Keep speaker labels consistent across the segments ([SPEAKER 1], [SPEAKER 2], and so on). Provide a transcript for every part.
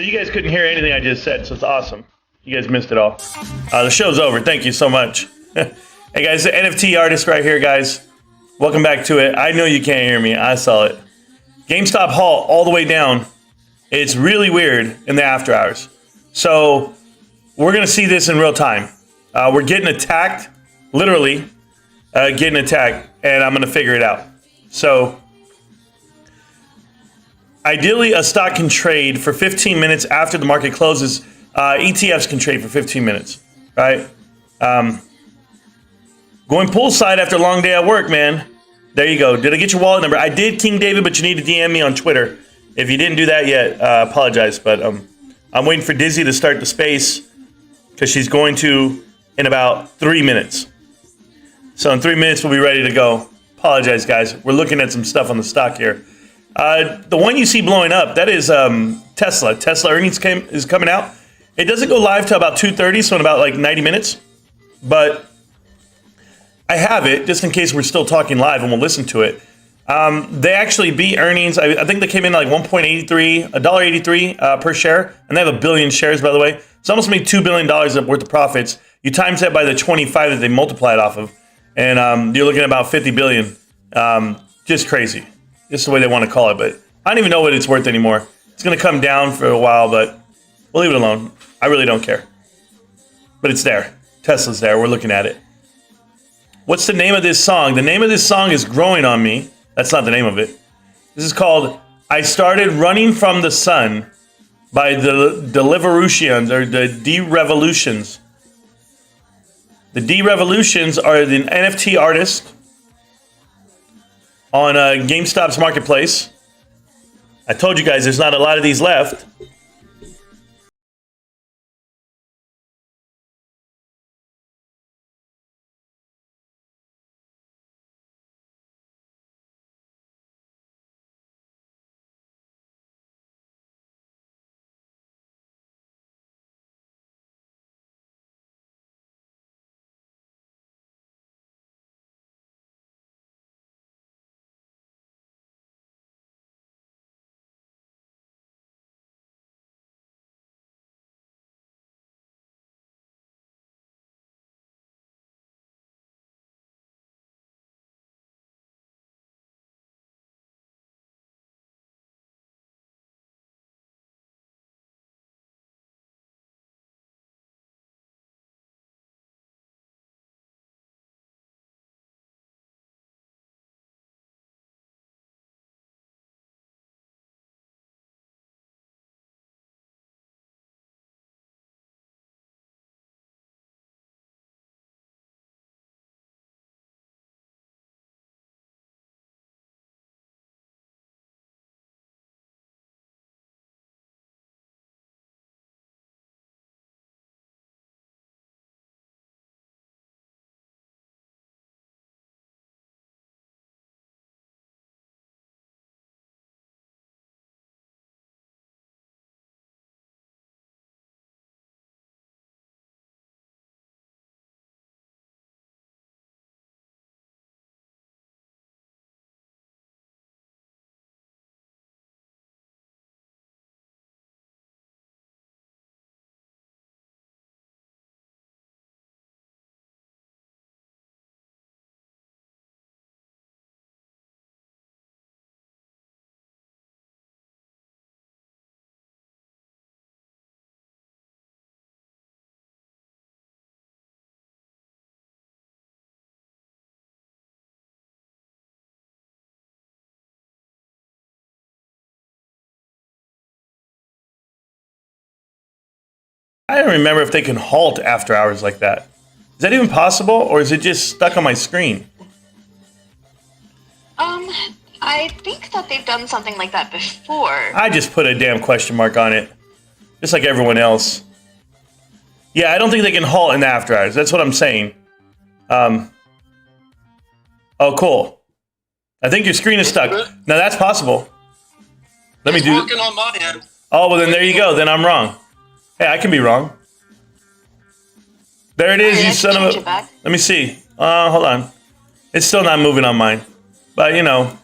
[SPEAKER 1] So you guys couldn't hear anything I just said, so it's awesome. You guys missed it all. The show's over. Thank you so much. Hey guys, the NFT artist right here, guys. Welcome back to it. I know you can't hear me. I saw it. GameStop halt all the way down. It's really weird in the after hours. So we're going to see this in real time. We're getting attacked, literally getting attacked, and I'm going to figure it out. So ideally, a stock can trade for 15 minutes after the market closes. ETFs can trade for 15 minutes, right? Going poolside after a long day at work, man. There you go. Did I get your wallet number? I did, King David, but you need to DM me on Twitter. If you didn't do that yet, apologize. But I'm waiting for Dizzy to start the space because she's going to in about 3 minutes. So in 3 minutes, we'll be ready to go. Apologize, guys. We're looking at some stuff on the stock here. The one you see blowing up, that is Tesla. Tesla earnings is coming out. It doesn't go live till about 2:30, so in about like 90 minutes. But I have it just in case we're still talking live and we'll listen to it. They actually beat earnings. I think they came in like $1.83 per share, and they have 1 billion shares, by the way. It's almost made $2 billion worth of profits. You times that by the 25 that they multiply it off of, and you're looking at about 50 billion. Just crazy. Just the way they want to call it, but I don't even know what it's worth anymore. It's going to come down for a while, but we'll leave it alone. I really don't care. But it's there. Tesla's there. We're looking at it. What's the name of this song? The name of this song is Growing on Me. That's not the name of it. This is called I Started Running from the Sun by the Deliverutions, or the D-Revolutions. The D-Revolutions are the NFT artist on GameStop's marketplace. I told you guys there's not a lot of these left. I don't remember if they can halt after hours like that. Is that even possible, or is it just stuck on my screen?
[SPEAKER 2] I think that they've done something like that before.
[SPEAKER 1] I just put a damn question mark on it, just like everyone else. Yeah, I don't think they can halt in the after hours. That's what I'm saying. Oh, cool. I think your screen is stuck. Now that's possible. Let me do it.
[SPEAKER 3] Working on my end.
[SPEAKER 1] Oh, well then there you go. Then I'm wrong. Hey, I can be wrong. There it is, you son of a... Let me see. Hold on. It's still not moving on mine. But, you know,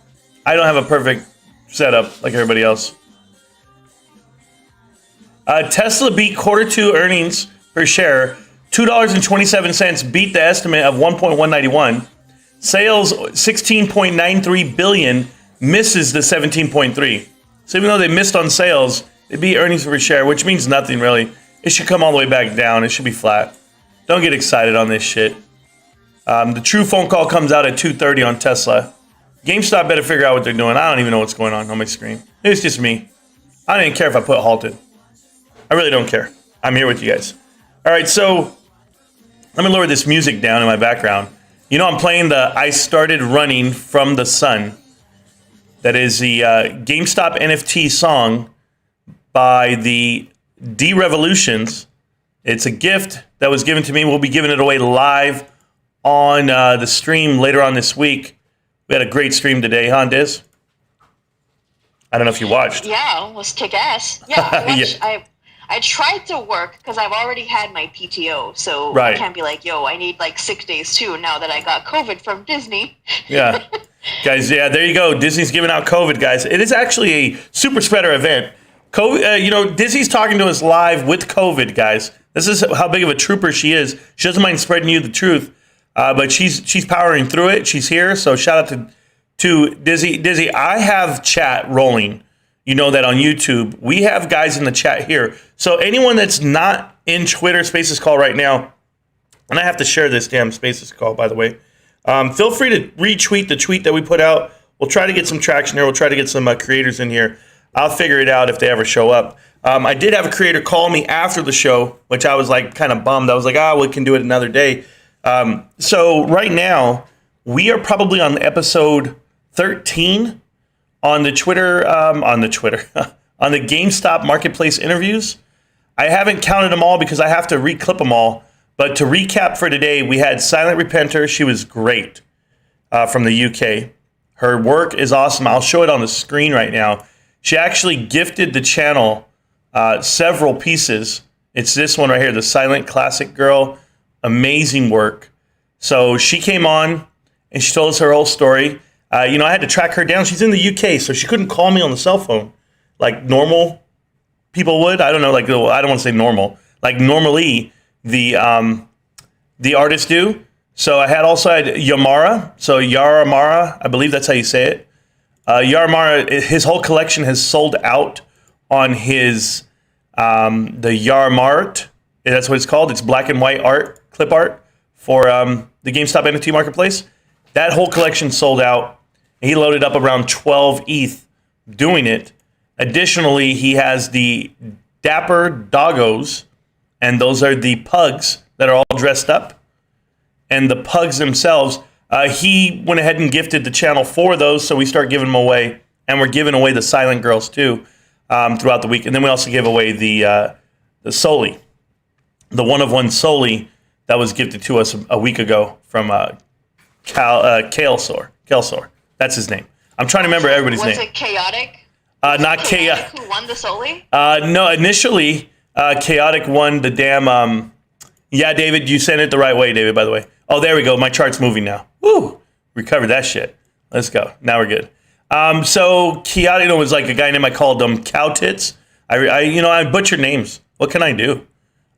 [SPEAKER 1] I don't have a perfect setup like everybody else. Tesla beat quarter two earnings per share. $2.27 beat the estimate of 1.191. Sales 16.93 billion misses the 17.3. So even though they missed on sales, they beat earnings per share, which means nothing really. It should come all the way back down. It should be flat. Don't get excited on this shit. The true phone call comes out at 2:30 on Tesla. GameStop better figure out what they're doing. I don't even know what's going on my screen. It's just me. I don't even care if I put halted. I really don't care. I'm here with you guys. All right, so let me lower this music down in my background. You know I'm playing the I Started Running from the Sun. That is the GameStop NFT song by the D-Revolutions. It's a gift that was given to me. We'll be giving it away live on the stream later on this week. We had a great stream today, huh, Diz? I don't know if you watched.
[SPEAKER 2] Yeah, it was kick-ass. Yeah, I watched.
[SPEAKER 1] Yeah.
[SPEAKER 2] I tried to work because I've already had my PTO, so
[SPEAKER 1] Right.
[SPEAKER 2] I can't be like, yo, I need like 6 days too now that I got COVID from Disney.
[SPEAKER 1] Yeah. Guys, yeah, there you go. Disney's giving out COVID, guys. It is actually a super spreader event. COVID, Disney's talking to us live with COVID, guys. This is how big of a trooper she is. She doesn't mind spreading you the truth, but she's powering through it. She's here, so shout out to Dizzy. Dizzy, I have chat rolling. You know that on YouTube. We have guys in the chat here. So anyone that's not in Twitter Spaces Call right now, and I have to share this damn Spaces Call, by the way, feel free to retweet the tweet that we put out. We'll try to get some traction here. We'll try to get some creators in here. I'll figure it out if they ever show up. I did have a creator call me after the show, which I was like kind of bummed. I was like, we can do it another day. So right now, we are probably on episode 13 on the Twitter, on the GameStop marketplace interviews. I haven't counted them all because I have to reclip them all. But to recap for today, we had Silent Repenter. She was great from the UK. Her work is awesome. I'll show it on the screen right now. She actually gifted the channel several pieces. It's this one right here, the Silent Classic Girl. Amazing work. So she came on and she told us her whole story. I had to track her down. She's in the UK, so she couldn't call me on the cell phone like normal people would. I don't know, I don't want to say normal. Like normally the artists do. So I had Yamara. So Yaramara, I believe that's how you say it. Yaramara, his whole collection has sold out on his the Yarmart. That's what it's called. It's black and white art, clip art for the GameStop NFT marketplace. That whole collection sold out. He loaded up around 12 ETH doing it. Additionally, he has the Dapper Doggos, and those are the pugs that are all dressed up. And the pugs themselves, he went ahead and gifted the channel for those, so we start giving them away. And we're giving away the Silent Girls too throughout the week. And then we also give away the Soli, the one-of-one Soli that was gifted to us a week ago from Kalesor. That's his name. I'm trying to remember everybody's name.
[SPEAKER 2] Was it Chaotic?
[SPEAKER 1] Not Chaotic.
[SPEAKER 2] Who won the Soli?
[SPEAKER 1] No, initially, Chaotic won the damn... yeah, David, you sent it the right way, David, by the way. Oh, there we go. My chart's moving now. Woo! Recovered that shit. Let's go. Now we're good. So Chaotic was like a guy named, I called him Cow Tits. I butchered names. What can I do?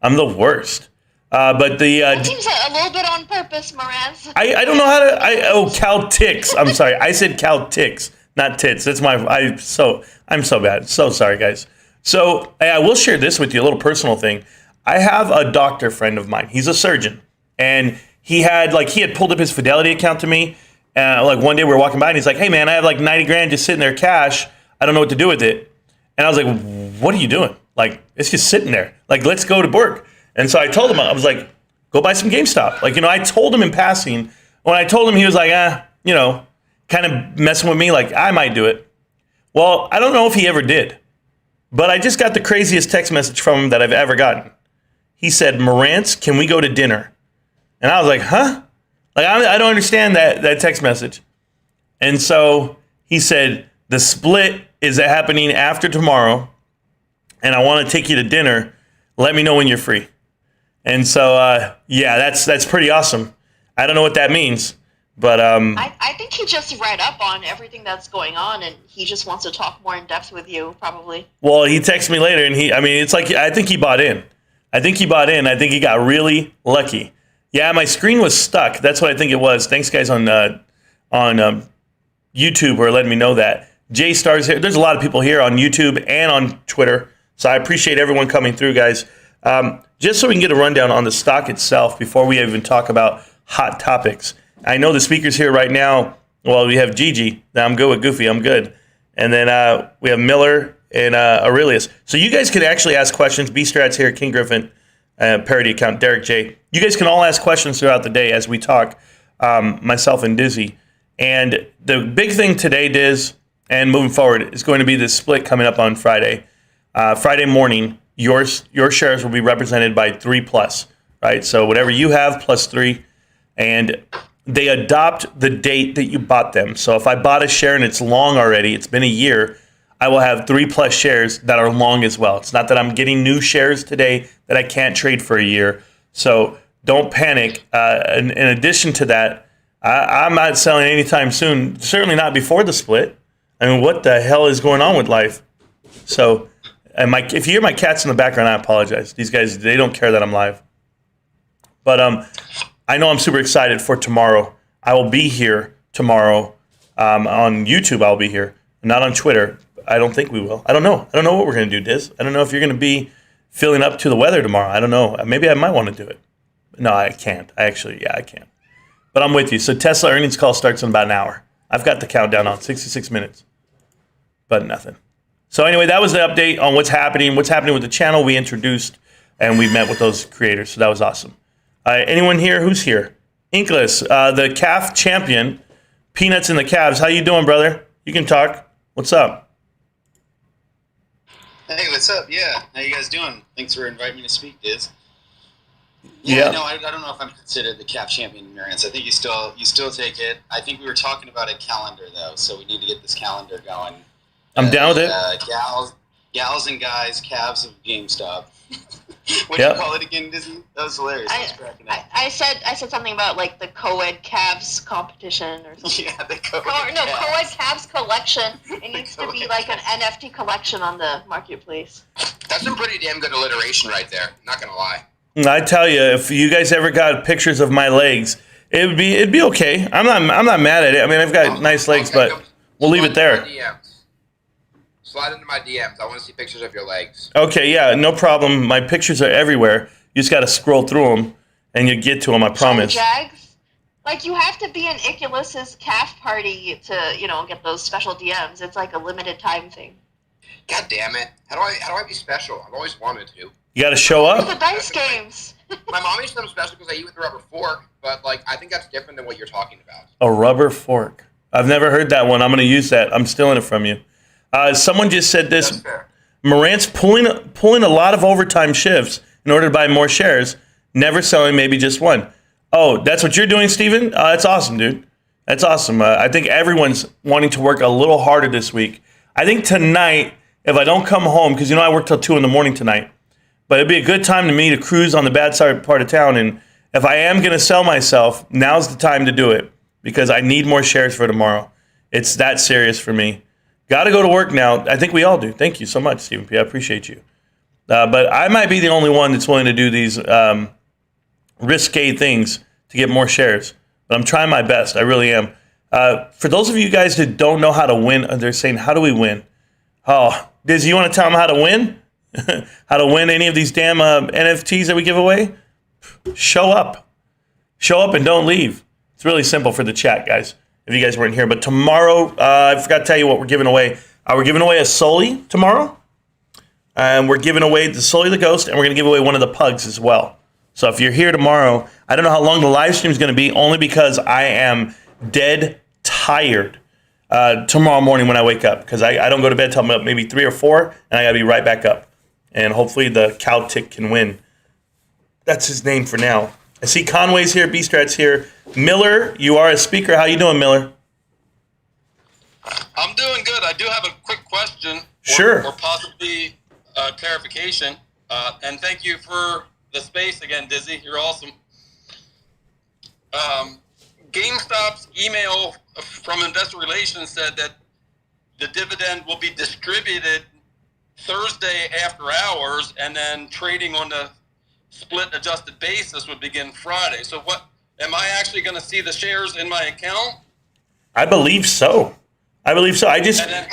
[SPEAKER 1] I'm the worst. But the
[SPEAKER 2] That seems a little bit on purpose, Marantz.
[SPEAKER 1] I don't know how to cow ticks. I'm sorry. I said cow ticks, not tits. That's I'm so bad. So sorry, guys. So I will share this with you, a little personal thing. I have a doctor friend of mine. He's a surgeon, and he had pulled up his Fidelity account to me. One day we were walking by, and he's like, "Hey man, I have like 90 grand just sitting there cash. I don't know what to do with it." And I was like, "What are you doing? Like, it's just sitting there. Like, let's go to work." And so I told him, I was like, "Go buy some GameStop." I told him in passing. When I told him, he was like, kind of messing with me. Like, I might do it. Well, I don't know if he ever did, but I just got the craziest text message from him that I've ever gotten. He said, "Marantz, can we go to dinner?" And I was like, "Huh?" I don't understand that text message. And so he said, "The split is happening after tomorrow, and I want to take you to dinner. Let me know when you're free." And so, that's pretty awesome. I don't know what that means, But
[SPEAKER 2] I think he just read up on everything that's going on, and he just wants to talk more in depth with you, probably.
[SPEAKER 1] well, he texted me later, and it's like I think he bought in. I think he bought in. I think he got really lucky. Yeah, my screen was stuck. That's what I think it was. Thanks, guys, on YouTube were letting me know that. Jay Star's here. There's a lot of people here on YouTube and on Twitter, so I appreciate everyone coming through, guys. Just so we can get a rundown on the stock itself before we even talk about hot topics. I know the speakers here right now. Well, we have Gigi. I'm good with Goofy. I'm good. And then we have Miller and Aurelius. So you guys can actually ask questions. B-Strat's here, King Griffin, Parody Account, Derek J. You guys can all ask questions throughout the day as we talk, myself and Dizzy. And the big thing today, Diz, and moving forward, is going to be this split coming up on Friday. Friday morning, your shares will be represented by 3+, right? So whatever you have plus 3, and they adopt the date that you bought them. So if I bought a share and it's long already, it's been a year, I will have 3+ shares that are long as well. It's not that I'm getting new shares today that I can't trade for a year. So don't panic. In addition to that, I'm not selling anytime soon, certainly not before the split. I mean, what the hell is going on with life? So if you hear my cats in the background, I apologize. These guys, they don't care that I'm live. But I know I'm super excited for tomorrow. I will be here tomorrow on YouTube. I'll be here, not on Twitter. I don't think we will. I don't know. I don't know what we're going to do, Diz. I don't know if you're going to be filling up to the weather tomorrow. I don't know. Maybe I might want to do it. No, I can't. I can't. But I'm with you. So Tesla earnings call starts in about an hour. I've got the countdown on, 66 minutes. But nothing. So anyway, that was the update on what's happening with the channel we introduced, and we met with those creators. So that was awesome. Anyone here? Who's here? Inkless, the calf champion, Peanuts and the Calves. How you doing, brother? You can talk. What's up?
[SPEAKER 3] Hey, what's up? Yeah, how you guys doing? Thanks for inviting me to speak, Diz.
[SPEAKER 1] Yeah.
[SPEAKER 3] No, I don't know if I'm considered the calf champion in Marantz. I think you still take it. I think we were talking about a calendar though, so we need to get this calendar going.
[SPEAKER 1] I'm down with it.
[SPEAKER 3] Gals and guys, calves of GameStop. What do you call it again, Dizzy? That was hilarious.
[SPEAKER 2] I said something about like the co-ed calves competition or something.
[SPEAKER 3] Yeah, the co-ed
[SPEAKER 2] co-ed calves collection. It needs to be like an NFT collection on the marketplace.
[SPEAKER 4] That's some pretty damn good alliteration right there. Not gonna lie.
[SPEAKER 1] I tell you, if you guys ever got pictures of my legs, it'd be okay. I'm not mad at it. I mean, I've got nice legs, but we'll leave it there.
[SPEAKER 4] Slide into my DMs. I want to see pictures of your legs.
[SPEAKER 1] Okay, yeah, no problem. My pictures are everywhere. You just got to scroll through them, and you get to them. I promise.
[SPEAKER 2] Jags, like you have to be in Iculus's calf party to get those special DMs. It's like a limited time thing.
[SPEAKER 4] God damn it! How do I be special? I've always wanted to.
[SPEAKER 1] You got to show up.
[SPEAKER 2] The dice games.
[SPEAKER 4] My mom used to them special because I eat with a rubber fork, but like I think that's different than what you're talking about.
[SPEAKER 1] A rubber fork. I've never heard that one. I'm going to use that. I'm stealing it from you. Someone just said this.
[SPEAKER 4] That's fair.
[SPEAKER 1] Marantz pulling a lot of overtime shifts in order to buy more shares, never selling maybe just one. Oh, that's what you're doing, Steven? That's awesome, dude. That's awesome. I think everyone's wanting to work a little harder this week. I think tonight, if I don't come home, because I work till 2 in the morning tonight, but it'd be a good time to me to cruise on the bad side part of town. And if I am going to sell myself, now's the time to do it because I need more shares for tomorrow. It's that serious for me. Got to go to work now. I think we all do. Thank you so much, Stephen P. I appreciate you. But I might be the only one that's willing to do these risque things to get more shares. But I'm trying my best. I really am. For those of you guys that don't know how to win, they're saying, how do we win? Oh, Diz, you want to tell them how to win? How to win any of these damn NFTs that we give away? Show up. Show up and don't leave. It's really simple for the chat, guys, if you guys weren't here. But tomorrow, I forgot to tell you what we're giving away. We're giving away a Sully tomorrow. And we're giving away the Sully the Ghost, and we're going to give away one of the pugs as well. So if you're here tomorrow, I don't know how long the live stream is going to be, only because I am dead tired tomorrow morning when I wake up. Because I don't go to bed till maybe 3 or 4, and I got to be right back up. And hopefully the cow tick can win. That's his name for now. I see Conway's here, B-Strat's here. Miller, you are a speaker. How you doing, Miller?
[SPEAKER 5] I'm doing good. I do have a quick question.
[SPEAKER 1] Sure.
[SPEAKER 5] Or possibly clarification. And thank you for the space again, Dizzy. You're awesome. GameStop's email from investor relations said that the dividend will be distributed Thursday after hours, and then trading on the split adjusted basis would begin Friday. So what, am I actually going to see the shares in my account?
[SPEAKER 1] I believe so. I just,
[SPEAKER 5] And then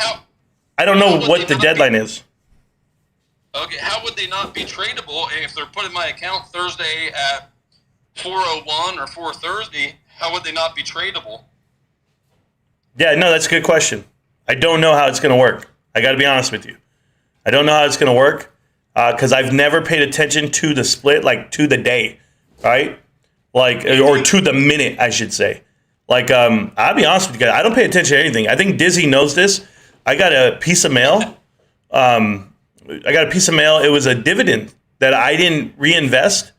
[SPEAKER 1] I don't know
[SPEAKER 5] would
[SPEAKER 1] what
[SPEAKER 5] they
[SPEAKER 1] the
[SPEAKER 5] not
[SPEAKER 1] deadline is.
[SPEAKER 5] Okay, how would they not be tradable if they're put in my account Thursday at 4:01 or 4:30? How would they not be tradable?
[SPEAKER 1] Yeah, no, that's a good question. I don't know how it's going to work. I got to be honest with you. I don't know how it's going to work because I've never paid attention to the split, like to the day, right? Like, or to the minute, I should say. Like, I'll be honest with you guys. I don't pay attention to anything. I think Dizzy knows this. I got a piece of mail. It was a dividend that I didn't reinvest.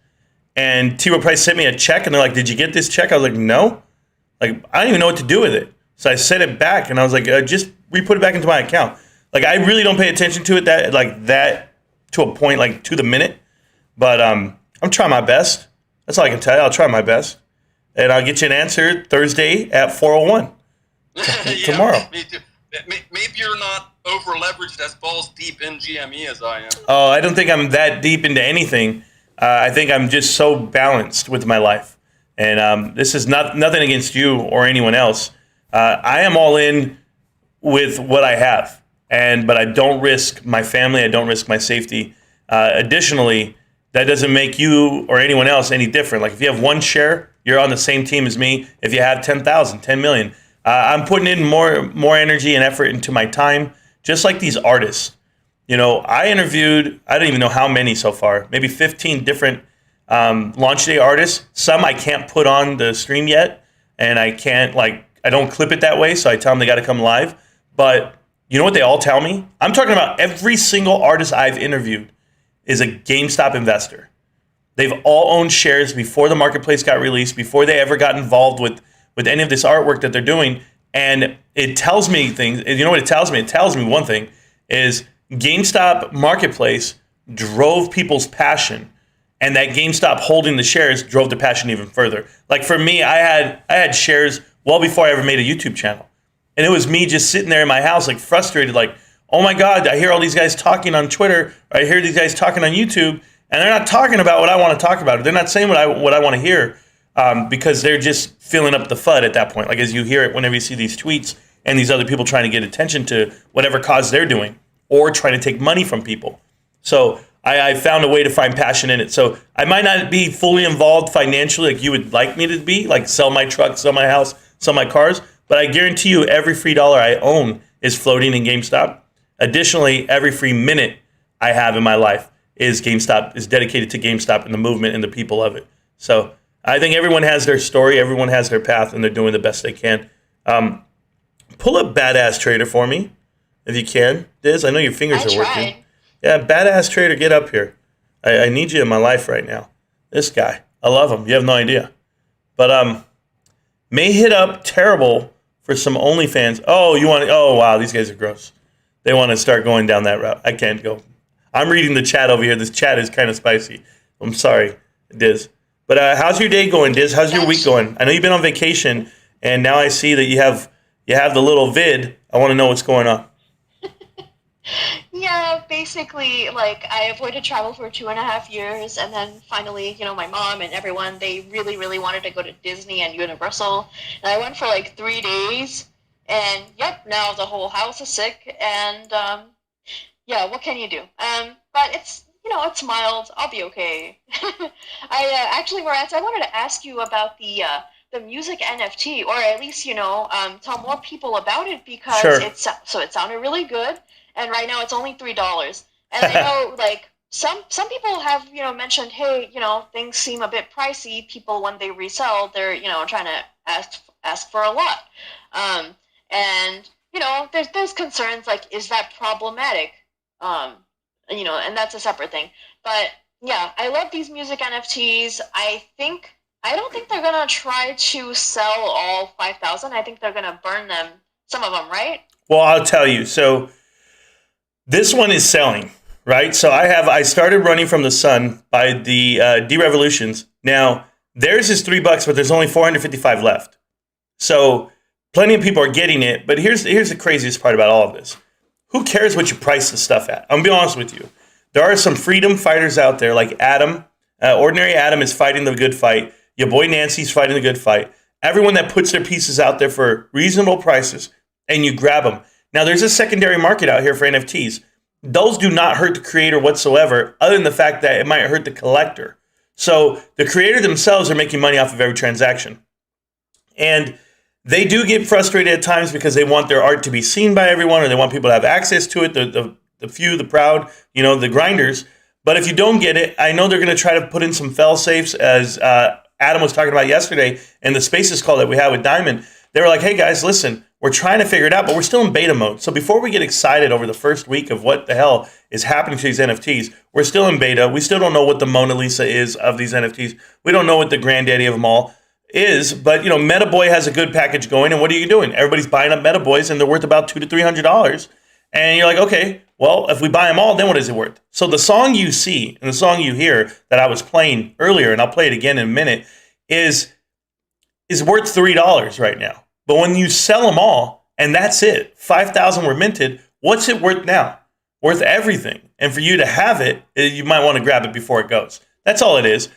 [SPEAKER 1] And T. Rowe Price sent me a check, and they're like, "Did you get this check?" I was like, "No." Like, I don't even know what to do with it. So I sent it back, and I was like, "Just re-put it back into my account." Like, I really don't pay attention to it that to a point, like to the minute. But I'm trying my best. That's all I can tell you. I'll try my best, and I'll get you an answer Thursday at 4:01 tomorrow.
[SPEAKER 5] Me too. Maybe you're not over leveraged as balls deep in GME as I am.
[SPEAKER 1] Oh, I don't think I'm that deep into anything. I think I'm just so balanced with my life, and this is nothing against you or anyone else. I am all in with what I have, but I don't risk my family. I don't risk my safety. Additionally, that doesn't make you or anyone else any different. Like if you have one share, you're on the same team as me. If you have 10,000, 10 million, I'm putting in more energy and effort into my time, just like these artists. You know, I interviewed, I don't even know how many so far, maybe 15 different launch day artists. Some I can't put on the stream yet, and I don't clip it that way, so I tell them they got to come live. But you know what they all tell me? I'm talking about every single artist I've interviewed is a GameStop investor. They've all owned shares before the marketplace got released, before they ever got involved with any of this artwork that they're doing. And it tells me things. You know what it tells me? It tells me one thing is GameStop marketplace drove people's passion, and that GameStop holding the shares drove the passion even further. Like for me, I had shares well before I ever made a YouTube channel. And it was me just sitting there in my house, like frustrated, like, oh my God, I hear all these guys talking on Twitter, or I hear these guys talking on YouTube, and they're not talking about what I want to talk about. They're not saying what I want to hear because they're just filling up the FUD at that point. Like as you hear it whenever you see these tweets and these other people trying to get attention to whatever cause they're doing or trying to take money from people. So I found a way to find passion in it. So I might not be fully involved financially like you would like me to be, like sell my truck, sell my house, sell my cars, but I guarantee you every free dollar I own is floating in GameStop. Additionally, every free minute I have in my life is dedicated to GameStop and the movement and the people of it. So I think everyone has their story, everyone has their path, and they're doing the best they can. Pull up Badass Trader for me, if you can. Diz, I know your fingers are working. Yeah, Badass Trader, get up here. I need you in my life right now. This guy, I love him. You have no idea. But may hit up terrible for some OnlyFans. Oh, wow, these guys are gross. They want to start going down that route. I can't go. I'm reading the chat over here. This chat is kind of spicy. I'm sorry, Diz. But how's your day going, Diz? How's your week going? I know you've been on vacation, and now I see that you have the little vid. I want to know what's going on.
[SPEAKER 2] Yeah, basically, like, I avoided travel for 2.5 years, and then finally, my mom and everyone, they really, really wanted to go to Disney and Universal, and I went for, 3 days, and, yep, now the whole house is sick, and, yeah, what can you do? But it's mild. I'll be okay. Actually, Marantz, I wanted to ask you about the music NFT, or at least, tell more people about it, because
[SPEAKER 1] Sure.
[SPEAKER 2] it sounded really good. And right now it's only $3. And I know, some people have, mentioned, hey, things seem a bit pricey. People, when they resell, they're, trying to ask for a lot. And, there's concerns like, is that problematic? And that's a separate thing. But yeah, I love these music NFTs. I don't think they're gonna try to sell all 5,000. I think they're gonna burn them, some of them, right?
[SPEAKER 1] Well, I'll tell you. So this one is selling, right? So I started Running from the Sun by the D Revolutions. Now theirs is $3, but there's only 455 left. So plenty of people are getting it. But here's the craziest part about all of this. Who cares what you price the stuff at? I'm going to be honest with you. There are some freedom fighters out there like Adam. Ordinary Adam is fighting the good fight. Your boy Nancy's fighting the good fight. Everyone that puts their pieces out there for reasonable prices and you grab them. Now, there's a secondary market out here for NFTs. Those do not hurt the creator whatsoever, other than the fact that it might hurt the collector. So the creator themselves are making money off of every transaction. And they do get frustrated at times because they want their art to be seen by everyone, or they want people to have access to it, the few, the proud, the grinders. But if you don't get it, I know they're going to try to put in some fail safes, as Adam was talking about yesterday in the Spaces call that we had with Diamond. They were like, hey guys, listen, we're trying to figure it out, but we're still in beta mode. So before we get excited over the first week of what the hell is happening to these NFTs, we're still in beta. We still don't know what the Mona Lisa is of these NFTs. We don't know what the granddaddy of them all is, but MetaBoy has a good package going, and what are you doing? Everybody's buying up MetaBoys, and they're worth about $200 to $300. And you're like, okay, well, if we buy them all, then what is it worth? So the song you see and the song you hear that I was playing earlier, and I'll play it again in a minute, is worth $3 right now. But when you sell them all, and that's it, 5,000 were minted, what's it worth now? Worth everything. And for you to have it, you might want to grab it before it goes. That's all it is.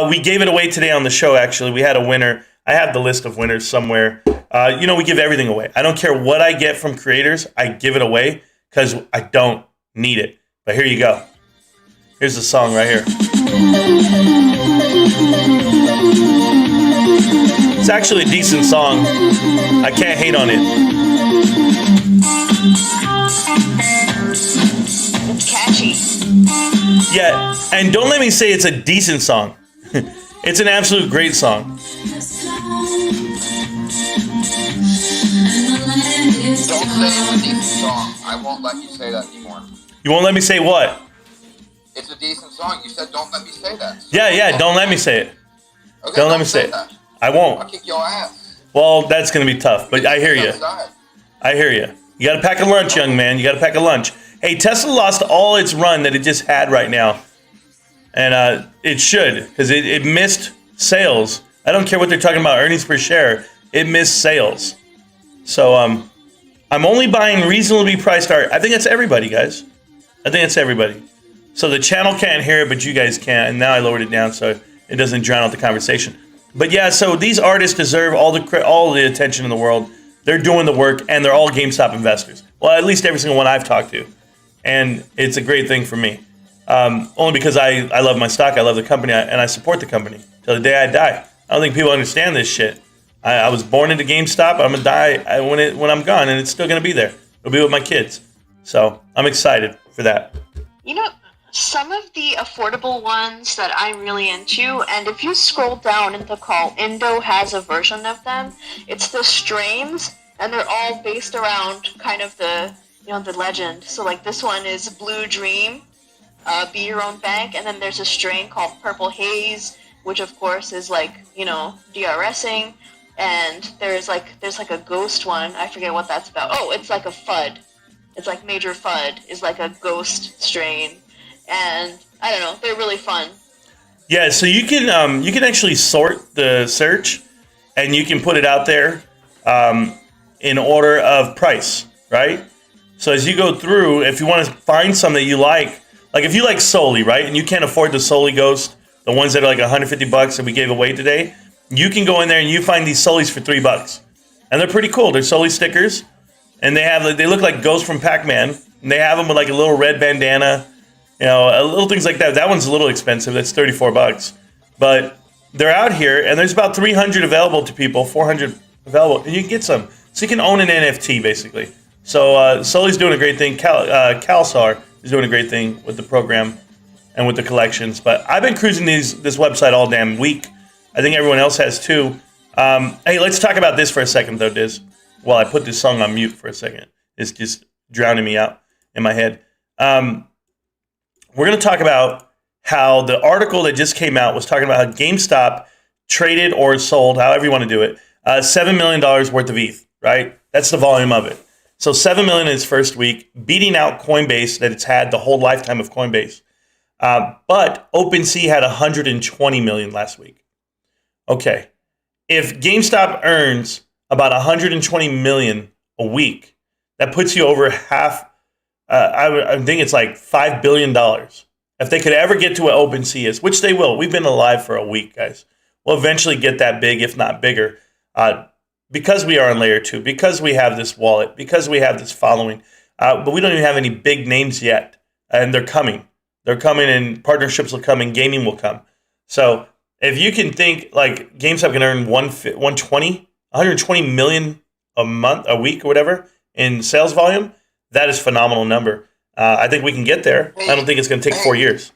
[SPEAKER 1] We gave it away today on the show, actually. We had a winner. I have the list of winners somewhere. We give everything away. I don't care what I get from creators. I give it away because I don't need it. But here you go. Here's the song right here. It's actually a decent song. I can't hate on it.
[SPEAKER 2] It's catchy.
[SPEAKER 1] Yeah, and don't let me say it's a decent song. It's an absolute great song.
[SPEAKER 4] Don't say it's a decent song. I won't let you say that anymore.
[SPEAKER 1] You won't let me say what?
[SPEAKER 4] It's a decent song. You said don't let me say that. So
[SPEAKER 1] Yeah, don't let me say it.
[SPEAKER 4] Okay,
[SPEAKER 1] Don't let me say it.
[SPEAKER 4] that.
[SPEAKER 1] I
[SPEAKER 4] I'll
[SPEAKER 1] won't.
[SPEAKER 4] kick your ass.
[SPEAKER 1] Well, that's going to be tough, but I hear you.
[SPEAKER 4] Outside.
[SPEAKER 1] I hear you. You got to pack a lunch, young man. You got to pack a lunch. Hey, Tesla lost all its run that it just had right now. And it should, because it missed sales. I don't care what they're talking about, earnings per share. It missed sales. So I'm only buying reasonably priced art. I think that's everybody, guys. I think that's everybody. So the channel can't hear it, but you guys can. And now I lowered it down so it doesn't drown out the conversation. But yeah, so these artists deserve all the attention in the world. They're doing the work, and they're all GameStop investors. Well, at least every single one I've talked to. And it's a great thing for me. Only because I love my stock, I love the company, and I support the company till the day I die. I don't think people understand this shit. I was born into GameStop. I'm gonna die when I'm gone, and it's still gonna be there. It'll be with my kids. So I'm excited for that.
[SPEAKER 2] Some of the affordable ones that I'm really into, and if you scroll down in the call, Indo has a version of them. It's the strains, and they're all based around kind of the legend. So like this one is Blue Dream, Be Your Own Bank, and then there's a strain called Purple Haze, which of course is like, DRSing, and there's like a ghost one. I forget what that's about. Oh, it's like a FUD. It's like Major FUD is like a ghost strain. And I don't know, they're really fun.
[SPEAKER 1] Yeah, so you can actually sort the search, and you can put it out there in order of price, right? So as you go through, if you want to find some that you like if you like Soli, right, and you can't afford the Soli Ghost, the ones that are like $150 that we gave away today, you can go in there and you find these Solis for $3, and they're pretty cool. They're Soli stickers, and they look like ghosts from Pac-Man, and they have them with like a little red bandana. Little things like that. That one's a little expensive. That's $34. But they're out here, and there's about 300 available to people, 400 available, and you can get some. So you can own an NFT, basically. So Sully's doing a great thing. Calsar is doing a great thing with the program and with the collections. But I've been cruising this website all damn week. I think everyone else has too. Hey, let's talk about this for a second, though, Diz. While I put this song on mute for a second. It's just drowning me out in my head. We're going to talk about how the article that just came out was talking about how GameStop traded or sold, however you want to do it, $7 million worth of ETH, right? That's the volume of it. So $7 million in its first week, beating out Coinbase that it's had the whole lifetime of Coinbase. But OpenSea had $120 million last week. Okay. If GameStop earns about 120 million a week. That puts you over half. I think it's like $5 billion. If they could ever get to what OpenSea is, which they will. We've been alive for a week, guys. We'll eventually get that big, if not bigger, because we are on layer 2, because we have this wallet, because we have this following. But we don't even have any big names yet, and they're coming. They're coming, and partnerships will come, and gaming will come. So if you can think like GameStop can earn 120 million a month, a week, or whatever in sales volume, that is a phenomenal number. I think we can get there. I don't think it's going to take 4 years.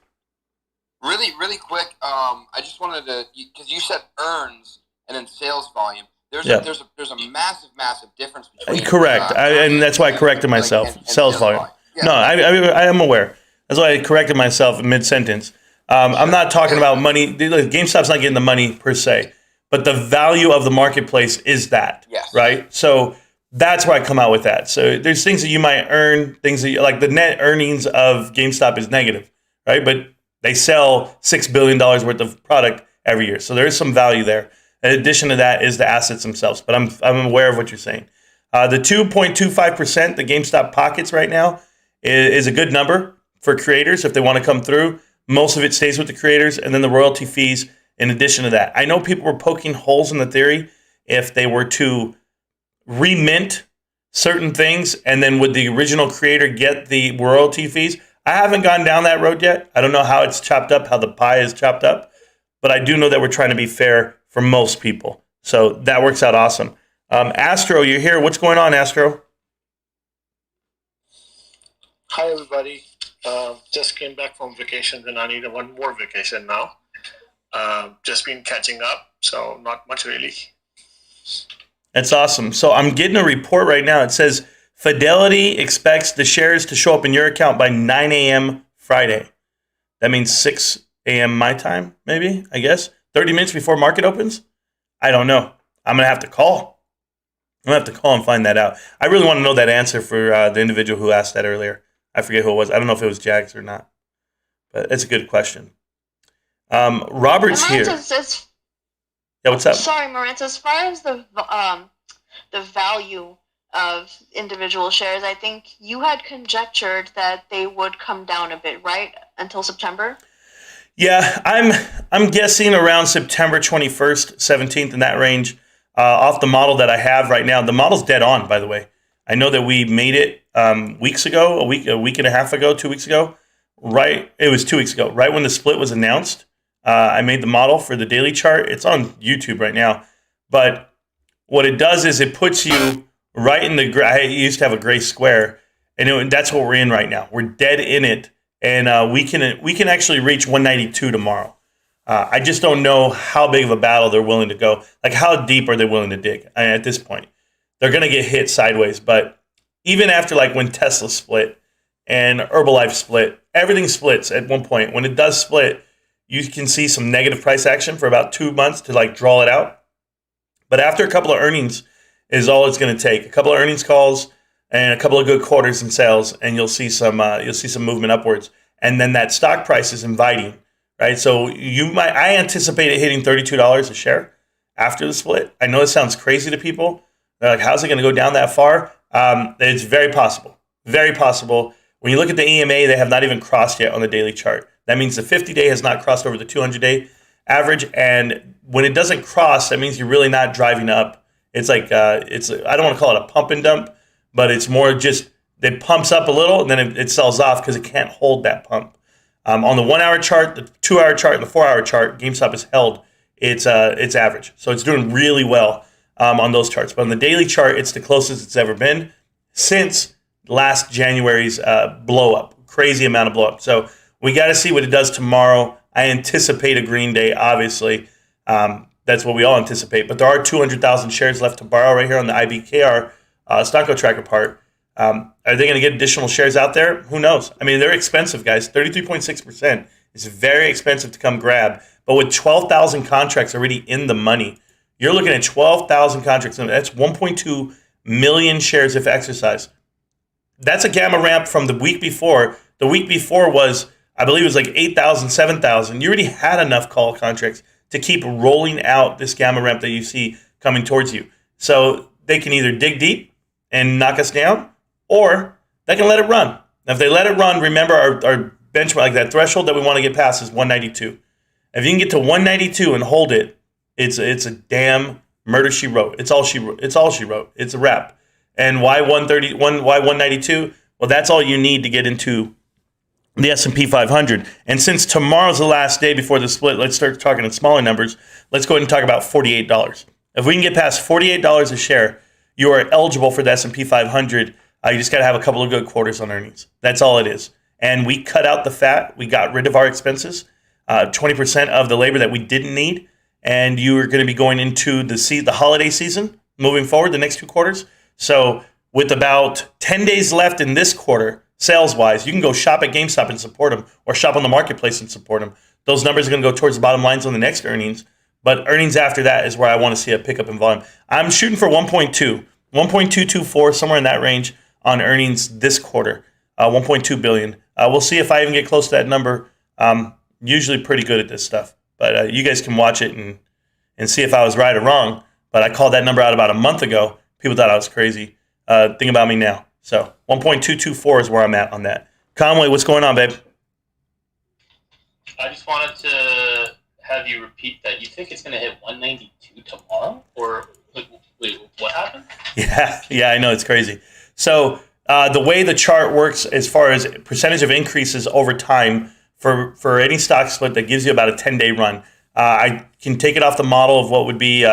[SPEAKER 4] Really, really quick. I just wanted to, because you said earns and then sales volume. There's a massive difference between.
[SPEAKER 1] Correct, and that's why I corrected myself.
[SPEAKER 4] And
[SPEAKER 1] sales volume.
[SPEAKER 4] Yeah.
[SPEAKER 1] No, I am aware. That's why I corrected myself mid sentence. I'm not talking about money. GameStop's not getting the money per se, but the value of the marketplace is that.
[SPEAKER 4] Yes.
[SPEAKER 1] Right. So that's why I come out with that. So there's things that you might earn, things that like the net earnings of GameStop is negative, right? But they sell $6 billion worth of product every year. So there is some value there. In addition to that is the assets themselves. But I'm aware of what you're saying. The 2.25% the GameStop pockets right now is a good number for creators if they want to come through. Most of it stays with the creators, and then the royalty fees in addition to that. I know people were poking holes in the theory if they were to remint certain things, and then would the original creator get the royalty fees? I haven't gone down that road yet. I don't know how it's chopped up, how the pie is chopped up, but I do know that we're trying to be fair for most people. So that works out awesome. Astro, you're here. What's going on, Astro?
[SPEAKER 6] Hi, everybody. Just came back from vacation, and I need one more vacation now. Just been catching up, so not much really.
[SPEAKER 1] That's awesome. So I'm getting a report right now. It says Fidelity expects the shares to show up in your account by 9 a.m. Friday. That means 6 a.m. my time, maybe, I guess. 30 minutes before market opens? I don't know. I'm going to have to call. I'm going to have to call and find that out. I really want to know that answer for the individual who asked that earlier. I forget who it was. I don't know if it was Jags or not. But it's a good question. Robert's here. Yeah, what's up?
[SPEAKER 2] Sorry, Marantz. As far as the value of individual shares, I think you had conjectured that they would come down a bit, right, until September?
[SPEAKER 1] Yeah, I'm guessing around September 21st, 17th, in that range, off the model that I have right now. The model's dead on, by the way. I know that we made it weeks ago, a week and a half ago, 2 weeks ago. Right, it was 2 weeks ago, right when the split was announced. I made the model for the daily chart. It's on YouTube right now. But what it does is it puts you right in the I used to have a gray square, and that's what we're in right now. We're dead in it, and we can actually reach 192 tomorrow. I just don't know how big of a battle they're willing to go. Like, how deep are they willing to dig at this point? They're going to get hit sideways. But even after, like, when Tesla split and Herbalife split, everything splits at one point. When it does split, you can see some negative price action for about 2 months to, like, draw it out. But after a couple of earnings is all it's going to take. A couple of earnings calls and a couple of good quarters in sales, and you'll see some movement upwards. And then that stock price is inviting, right? So I anticipate it hitting $32 a share after the split. I know it sounds crazy to people. They're like, how's it going to go down that far? It's very possible. Very possible. When you look at the EMA, they have not even crossed yet on the daily chart. That means the 50-day has not crossed over the 200-day average. And when it doesn't cross, that means you're really not driving up. It's like, I don't want to call it a pump and dump, but it's more just, it pumps up a little and then it sells off because it can't hold that pump. On the 1 hour chart, the 2 hour chart, and the 4 hour chart, GameStop has held its average. So it's doing really well on those charts. But on the daily chart, it's the closest it's ever been since last January's blow up. Crazy amount of blow up. So we got to see what it does tomorrow. I anticipate a green day, obviously. That's what we all anticipate. But there are 200,000 shares left to borrow right here on the IBKR Stocko Tracker part. Are they going to get additional shares out there? Who knows? I mean, they're expensive, guys. 33.6% is very expensive to come grab. But with 12,000 contracts already in the money, you're looking at 12,000 contracts. And that's 1.2 million shares if exercised. That's a gamma ramp from the week before. The week before was, I believe it was like 8,000, 7,000. You already had enough call contracts to keep rolling out this gamma ramp that you see coming towards you. So they can either dig deep and knock us down, or they can let it run. Now, if they let it run, remember our benchmark, like that threshold that we want to get past is 192. If you can get to 192 and hold it, it's a damn murder she wrote. It's all she wrote. It's a wrap. And why 192? Well, that's all you need to get into the S&P 500. And since tomorrow's the last day before the split, let's start talking in smaller numbers. Let's go ahead and talk about $48. If we can get past $48 a share, you are eligible for the S&P 500. You just got to have a couple of good quarters on earnings. That's all it is. And we cut out the fat. We got rid of our expenses, 20% of the labor that we didn't need. And you are going to be going into the holiday season moving forward, the next 2 quarters. So with about 10 days left in this quarter, sales-wise, you can go shop at GameStop and support them, or shop on the marketplace and support them. Those numbers are going to go towards the bottom lines on the next earnings. But earnings after that is where I want to see a pickup in volume. I'm shooting for 1.224, somewhere in that range on earnings this quarter, 1.2 billion. We'll see if I even get close to that number. Usually pretty good at this stuff. But you guys can watch it and see if I was right or wrong. But I called that number out about a month ago. People thought I was crazy. Think about me now. So 1.224 is where I'm at on that. Conway, what's going on, babe?
[SPEAKER 7] I just wanted to have you repeat that. You think it's going to hit 192 tomorrow? Or wait, what happened?
[SPEAKER 1] Yeah, I know. It's crazy. So the way the chart works as far as percentage of increases over time for any stock split that gives you about a 10-day run, I can take it off the model of what would be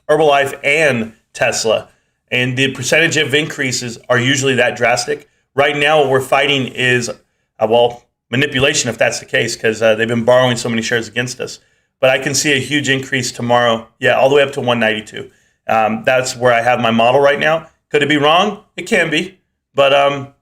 [SPEAKER 1] Herbalife and Tesla. And the percentage of increases are usually that drastic. Right now, what we're fighting is, manipulation, if that's the case, because they've been borrowing so many shares against us. But I can see a huge increase tomorrow, all the way up to 192. That's where I have my model right now. Could it be wrong? It can be, but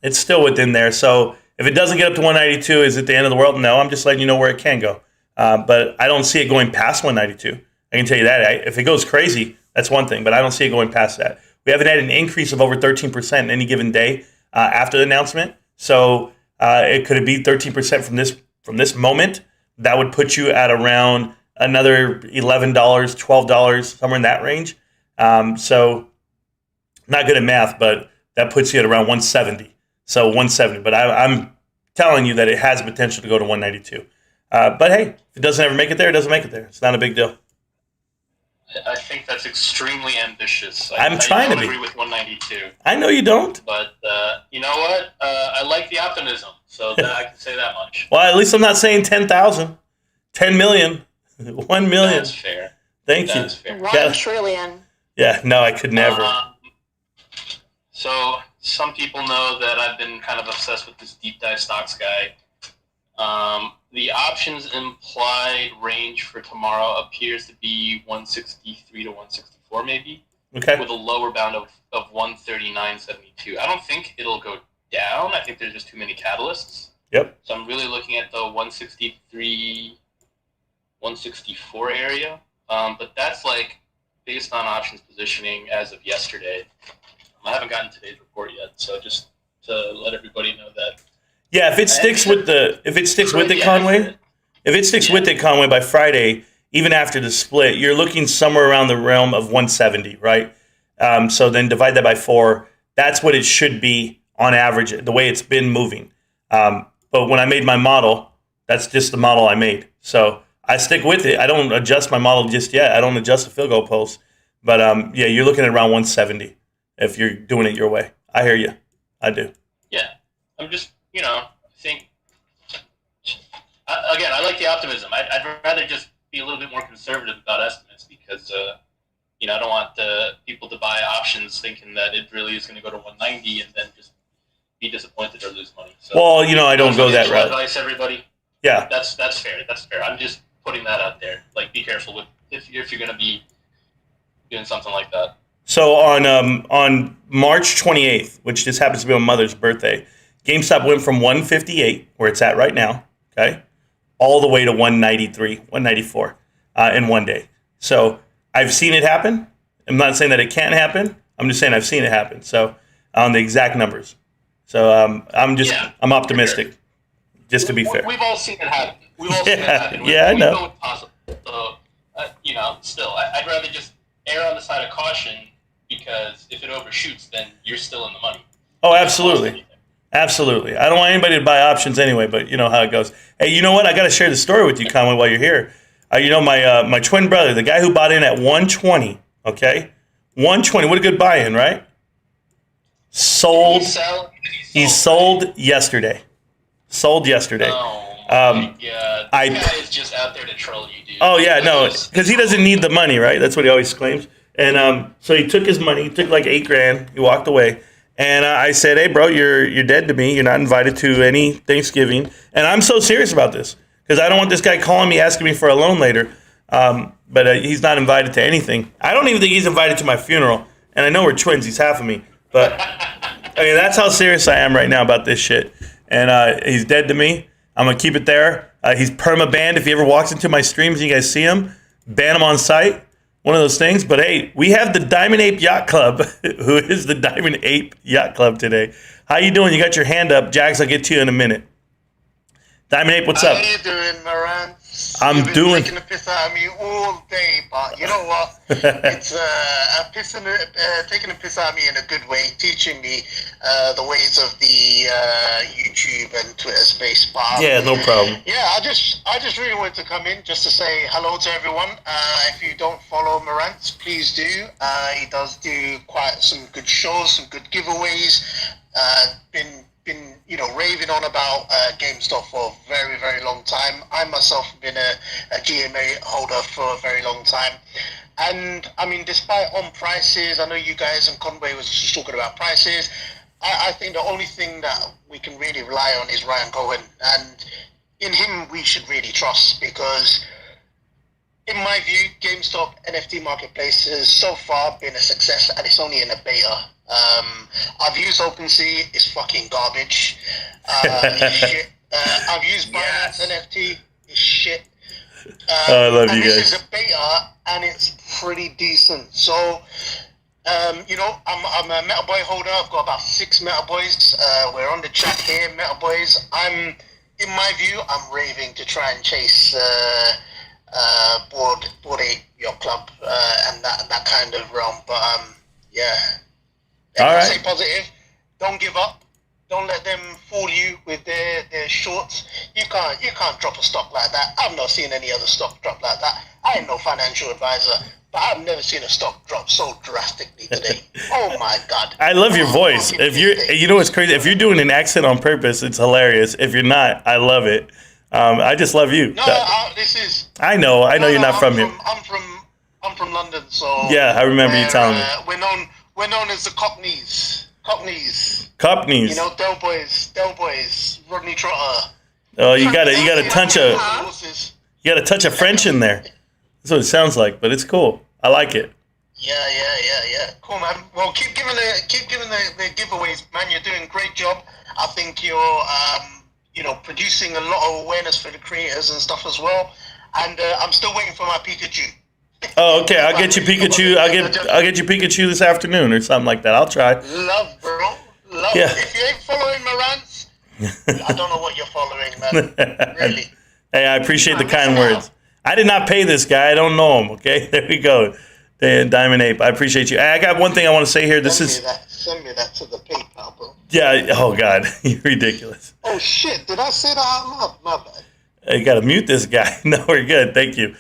[SPEAKER 1] it's still within there. So if it doesn't get up to 192, is it the end of the world? No, I'm just letting you know where it can go. But I don't see it going past 192. I can tell you that. If it goes crazy, that's one thing, but I don't see it going past that. We haven't had an increase of over 13% in any given day after the announcement. So it could be 13% from this moment. That would put you at around another $11, $12, somewhere in that range. So not good at math, but that puts you at around 170. So 170. But I'm telling you that it has potential to go to 192. But hey, if it doesn't ever make it there, it doesn't make it there. It's not a big deal.
[SPEAKER 7] I think that's extremely ambitious.
[SPEAKER 1] I'm trying to be.
[SPEAKER 7] I agree with 192.
[SPEAKER 1] I know you don't.
[SPEAKER 7] But you know what? I like the optimism, so that I can say that much.
[SPEAKER 1] Well, at least I'm not saying 10,000, 10 million, 1 million.
[SPEAKER 7] That's fair.
[SPEAKER 1] Thank you.
[SPEAKER 7] That's fair.
[SPEAKER 2] 1 trillion.
[SPEAKER 1] Yeah, no, I could never.
[SPEAKER 7] So some people know that I've been kind of obsessed with this deep dive stocks guy. The options implied range for tomorrow appears to be 163 to 164 maybe,
[SPEAKER 1] Okay.
[SPEAKER 7] with a lower bound of 139.72. I don't think it'll go down. I think there's just too many catalysts.
[SPEAKER 1] Yep.
[SPEAKER 7] So I'm really looking at the 163, 164 area. But that's like based on options positioning as of yesterday. I haven't gotten today's report yet, so just to let everybody know that.
[SPEAKER 1] Yeah, if it sticks with it, Conway, by Friday, even after the split, you're looking somewhere around the realm of 170, right? So then divide that by 4. That's what it should be on average, the way it's been moving. But when I made my model, that's just the model I made. So I stick with it. I don't adjust my model just yet. I don't adjust the field goal post. But you're looking at around 170 if you're doing it your way. I hear you. I do.
[SPEAKER 7] Yeah, I'm just, I think, again, I like the optimism. I'd rather just be a little bit more conservative about estimates because, I don't want the people to buy options thinking that it really is going to go to 190 and then just be disappointed or lose money. So,
[SPEAKER 1] well, I don't go that route.
[SPEAKER 7] Advice, everybody.
[SPEAKER 1] Yeah.
[SPEAKER 7] That's fair. That's fair. I'm just putting that out there. Like, be careful with if you're going to be doing something like that.
[SPEAKER 1] So on March 28th, which just happens to be my mother's birthday, GameStop went from 158, where it's at right now, okay, all the way to 193, 194 in one day. So I've seen it happen. I'm not saying that it can't happen. I'm just saying I've seen it happen. So on the exact numbers. So I'm optimistic, just to be fair.
[SPEAKER 7] We've all seen it happen. We've all seen it happen.
[SPEAKER 1] I know.
[SPEAKER 7] Know it's possible. So, still, I'd rather just err on the side of caution, because if it overshoots, then you're still in the money.
[SPEAKER 1] Oh, absolutely. Absolutely. I don't want anybody to buy options anyway, but you know how it goes. Hey, you know what? I got to share the story with you, Conway, while you're here. You know, my twin brother, the guy who bought in at 120, okay? 120. What a good buy-in, right? Sold. He sold yesterday. Sold yesterday.
[SPEAKER 7] Oh, yeah. This guy is just out there to troll you, dude.
[SPEAKER 1] Oh, yeah, no, because he doesn't need the money, right? That's what he always claims. And so he took his money. He took like $8,000. He walked away. And I said, hey, bro, you're dead to me. You're not invited to any Thanksgiving. And I'm so serious about this because I don't want this guy calling me, asking me for a loan later. But he's not invited to anything. I don't even think he's invited to my funeral. And I know we're twins. He's half of me. But I mean, that's how serious I am right now about this shit. And he's dead to me. I'm going to keep it there. He's perma-banned. If he ever walks into my streams and you guys see him, ban him on site. One of those things. But hey, we have the Diamond Ape Yacht Club, who is the Diamond Ape Yacht Club today. How you doing? You got your hand up. Jax, I'll get to you in a minute. Diamond Ape, what's up?
[SPEAKER 8] How you doing, Marantz?
[SPEAKER 1] I'm doing.
[SPEAKER 8] Taking the piss out of me all day, but you know what? It's taking the piss out of me in a good way, teaching me the ways of the YouTube and Twitter space. But
[SPEAKER 1] yeah, no problem.
[SPEAKER 8] Yeah, I just really wanted to come in just to say hello to everyone. If you don't follow Marantz, please do. He does do quite some good shows, some good giveaways. Been raving on about GameStop for a very, very long time. I myself have been a GMA holder for a very long time. And, I mean, despite on prices, I know you guys and Conway was just talking about prices. I think the only thing that we can really rely on is Ryan Cohen. And in him, we should really trust because, in my view, GameStop NFT marketplace has so far been a success and it's only in a beta. I've used OpenSea, it's fucking garbage. It's shit. I've used Binance NFT, it's shit.
[SPEAKER 1] I love you guys.
[SPEAKER 8] This is a beta and it's pretty decent. So, I'm a Meta Boy holder. I've got about 6 Meta Boys. We're on the chat here, Meta Boys. In my view, I'm raving to try and chase Board Ape Yacht Club and that kind of realm. But yeah.
[SPEAKER 1] All right.
[SPEAKER 8] Stay positive. Don't give up. Don't let them fool you with their shorts. You can't drop a stock like that. I've not seen any other stock drop like that. I ain't no financial advisor, but I've never seen a stock drop so drastically today. Oh my God.
[SPEAKER 1] I love your voice. You know what's crazy? If you're doing an accent on purpose, it's hilarious. If you're not, I love it. I just love you.
[SPEAKER 8] No, this is.
[SPEAKER 1] I know you're not from here.
[SPEAKER 8] I'm from London, so.
[SPEAKER 1] Yeah, I remember you telling me.
[SPEAKER 8] We're known as the Cockneys.
[SPEAKER 1] Cockneys.
[SPEAKER 8] You know, Del Boys, Rodney Trotter.
[SPEAKER 1] Oh, you got a touch of French in there. That's what it sounds like, but it's cool. I like it.
[SPEAKER 8] Yeah. Cool, man. Well, keep giving the giveaways, man. You're doing a great job. I think you're producing a lot of awareness for the creators and stuff as well. And I'm still waiting for my Pikachu.
[SPEAKER 1] Oh, okay. I'll get you Pikachu. I'll get you Pikachu this afternoon or something like that. I'll try.
[SPEAKER 8] Love, bro. Love.
[SPEAKER 1] Yeah.
[SPEAKER 8] If you ain't following Marantz, I don't know what you're following, man. Really.
[SPEAKER 1] Hey, I appreciate the kind words. I did not pay this guy. I don't know him. Okay, there we go. Diamond Ape. I appreciate you. I got one thing I want to say here.
[SPEAKER 8] Send me that to the PayPal, bro.
[SPEAKER 1] Yeah. Oh God, you're ridiculous.
[SPEAKER 8] Oh shit! Did I say that out loud? My bad.
[SPEAKER 1] You got to mute this guy. No, we're good. Thank you.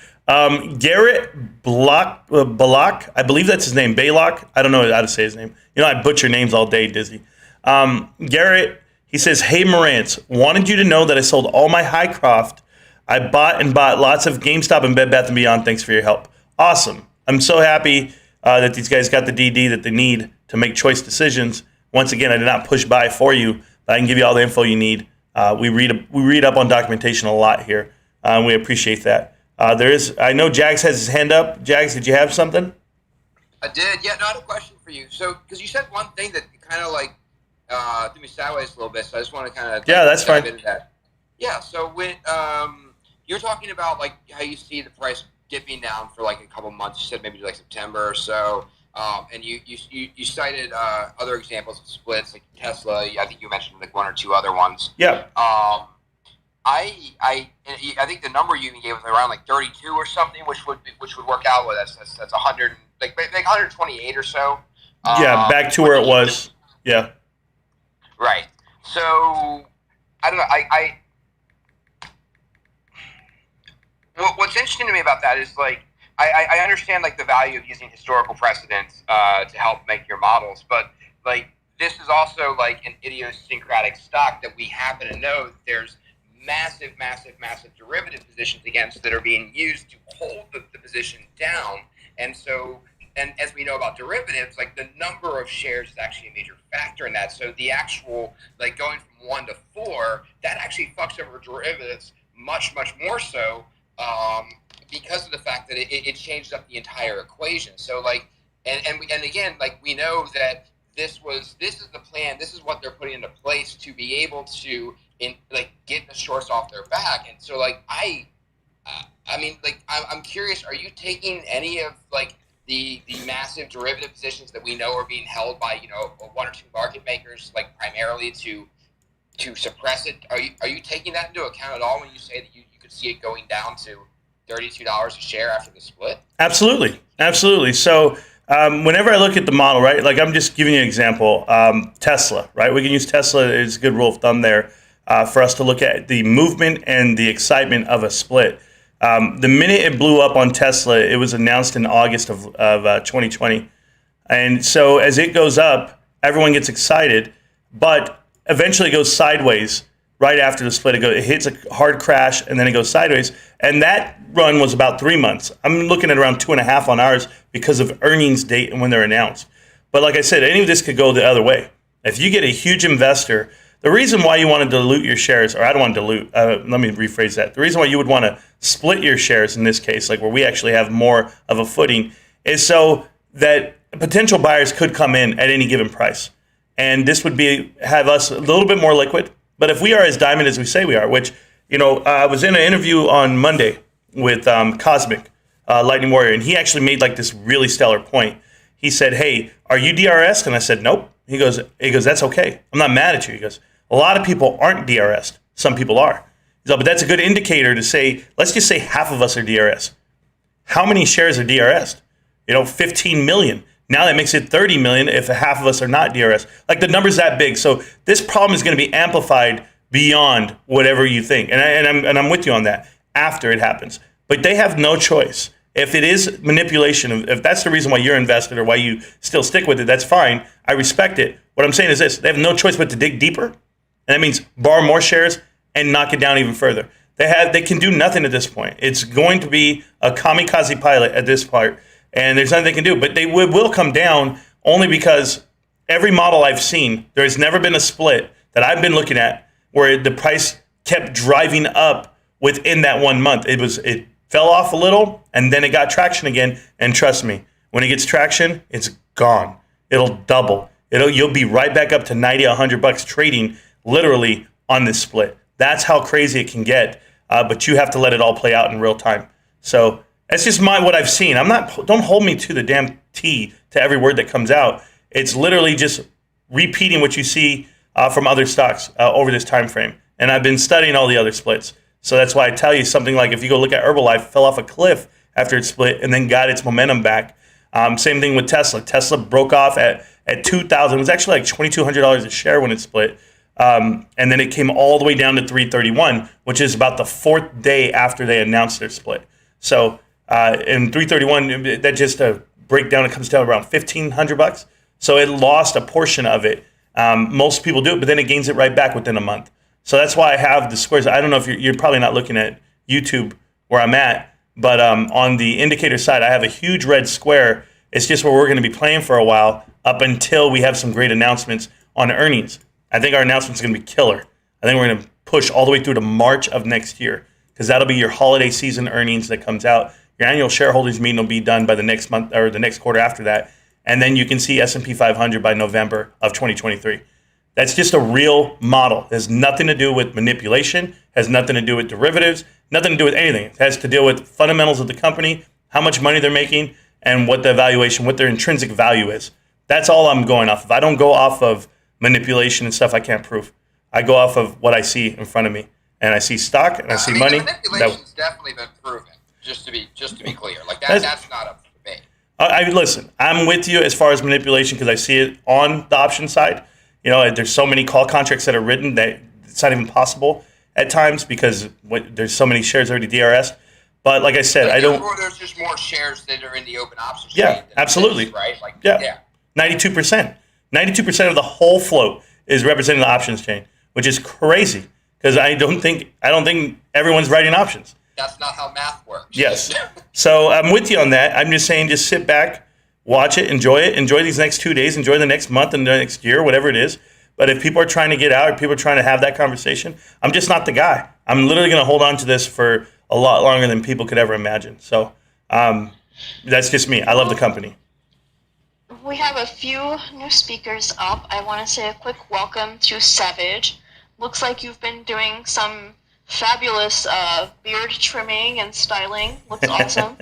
[SPEAKER 1] Garrett Balak, I believe that's his name. Balak. I don't know how to say his name. You know, I butcher names all day, Dizzy. Garrett, he says, hey, Marantz, wanted you to know that I sold all my Highcroft. I bought lots of GameStop and Bed Bath & Beyond. Thanks for your help. Awesome. I'm so happy that these guys got the DD that they need to make choice decisions. Once again, I did not push buy for you, but I can give you all the info you need. We read up on documentation a lot here. We appreciate that. I know Jags has his hand up. Jags, did you have something?
[SPEAKER 4] I did. Yeah, no, I had a question for you. So, because you said one thing that kind of like threw me sideways a little bit, so I just want to kind of
[SPEAKER 1] that's fine.
[SPEAKER 4] Into that. Yeah. So when you're talking about like how you see the price dipping down for like a couple months, you said maybe like September or so, and you cited other examples of splits like Tesla. I think you mentioned like one or two other ones.
[SPEAKER 1] Yeah.
[SPEAKER 4] I think the number you even gave was around like 32 or something, which would work out with that's 100 like 128 or so.
[SPEAKER 1] Yeah, back to where it was. Yeah.
[SPEAKER 4] Right. So I don't know. What's interesting to me about that is like I understand like the value of using historical precedents to help make your models, but like this is also like an idiosyncratic stock that we happen to know that there's massive derivative positions against that are being used to hold the position down. And so, and as we know about derivatives, like the number of shares is actually a major factor in that. So the actual, like going from 1 to 4, that actually fucks over derivatives much more so because of the fact that it changed up the entire equation. So like, and again, like we know that this is the plan. This is what they're putting into place to be able to get the shorts off their back. And so like I mean, like I'm curious, are you taking any of like the massive derivative positions that we know are being held by, you know, 1 or 2 market makers, like primarily to suppress it? Are you taking that into account at all when you say that you could see it going down to $32 a share after the split?
[SPEAKER 1] Absolutely. So whenever I look at the model, right, like I'm just giving you an example, Tesla, right? We can use Tesla as a good rule of thumb there for us to look at the movement and the excitement of a split. The minute it blew up on Tesla, it was announced in August of 2020. And so as it goes up, everyone gets excited, but eventually it goes sideways right after the split. It hits a hard crash, and then it goes sideways. And that run was about 3 months. I'm looking at around 2.5 on ours because of earnings date and when they're announced. But like I said, any of this could go the other way. If you get a huge investor, the reason why you want to dilute your shares, or I don't want to dilute, let me rephrase that. The reason why you would want to split your shares in this case, like where we actually have more of a footing, is so that potential buyers could come in at any given price. And this would have us a little bit more liquid. But if we are as diamond as we say we are, which, you know, I was in an interview on Monday with Cosmic, Lightning Warrior, and he actually made like this really stellar point. He said, "Hey, are you DRS'd?" And I said, "Nope." He goes, "That's okay. I'm not mad at you." He goes, "A lot of people aren't DRS'd. Some people are." He's like, "But that's a good indicator to say, let's just say half of us are DRS'd. How many shares are DRS'd? 15 million. Now that makes it 30 million if half of us are not DRS. Like the number's that big. So this problem is going to be amplified beyond whatever you think. And I'm with you on that after it happens. But they have no choice. If it is manipulation, if that's the reason why you're invested or why you still stick with it, that's fine. I respect it. What I'm saying is this: they have no choice but to dig deeper. And that means borrow more shares and knock it down even further. They can do nothing at this point. It's going to be a kamikaze pilot at this part. And there's nothing they can do. But they will come down only because every model I've seen, there's never been a split that I've been looking at where the price kept driving up within that 1 month. It fell off a little, and then it got traction again. And trust me, when it gets traction, it's gone. It'll double. You'll be right back up to $90, $100 trading literally on this split. That's how crazy it can get. But you have to let it all play out in real time. So that's just what I've seen. Don't hold me to the damn T to every word that comes out. It's literally just repeating what you see from other stocks over this time frame. And I've been studying all the other splits. So that's why I tell you something like if you go look at Herbalife, fell off a cliff after it split and then got its momentum back. Same thing with Tesla. Tesla broke off at $2,000. It was actually like $2,200 a share when it split. And then it came all the way down to $331, which is about the 4th day after they announced their split. So in $331, that just a breakdown, it comes down around $1,500. So it lost a portion of it. Most people do it, but then it gains it right back within a month. So that's why I have the squares. I don't know if you're probably not looking at YouTube where I'm at, but on the indicator side, I have a huge red square. It's just where we're going to be playing for a while up until we have some great announcements on earnings. I think our announcement's going to be killer. I think we're going to push all the way through to March of next year because that'll be your holiday season earnings that comes out. Your annual shareholders meeting will be done by the next month or the next quarter after that. And then you can see S&P 500 by November of 2023. That's just a real model. It has nothing to do with manipulation, has nothing to do with derivatives, nothing to do with anything. It has to do with fundamentals of the company, how much money they're making, and what the valuation, what their intrinsic value is. That's all I'm going off of. I don't go off of manipulation and stuff I can't prove. I go off of what I see in front of me. And I see stock and I see money.
[SPEAKER 4] The manipulation's definitely been proven, just to be clear. Like that's not up for debate.
[SPEAKER 1] Listen. I'm with you as far as manipulation because I see it on the option side. There's so many call contracts that are written that it's not even possible at times because there's so many shares already DRS. But like I said, I don't.
[SPEAKER 4] Or there's just more shares that are in the open options.
[SPEAKER 1] Yeah, absolutely.
[SPEAKER 4] Right?
[SPEAKER 1] 92%. 92% of the whole float is representing the options chain, which is crazy because I don't think everyone's writing options.
[SPEAKER 4] That's not how math works.
[SPEAKER 1] Yes. So I'm with you on that. I'm just saying, just sit back, watch it, enjoy these next 2 days, enjoy the next month and the next year, whatever it is. But if people are trying to get out or people are trying to have that conversation, I'm just not the guy. I'm literally going to hold on to this for a lot longer than people could ever imagine. So that's just me. I love the company.
[SPEAKER 2] We have a few new speakers up. I want to say a quick welcome to Savage. Looks like you've been doing some fabulous beard trimming and styling. Looks awesome.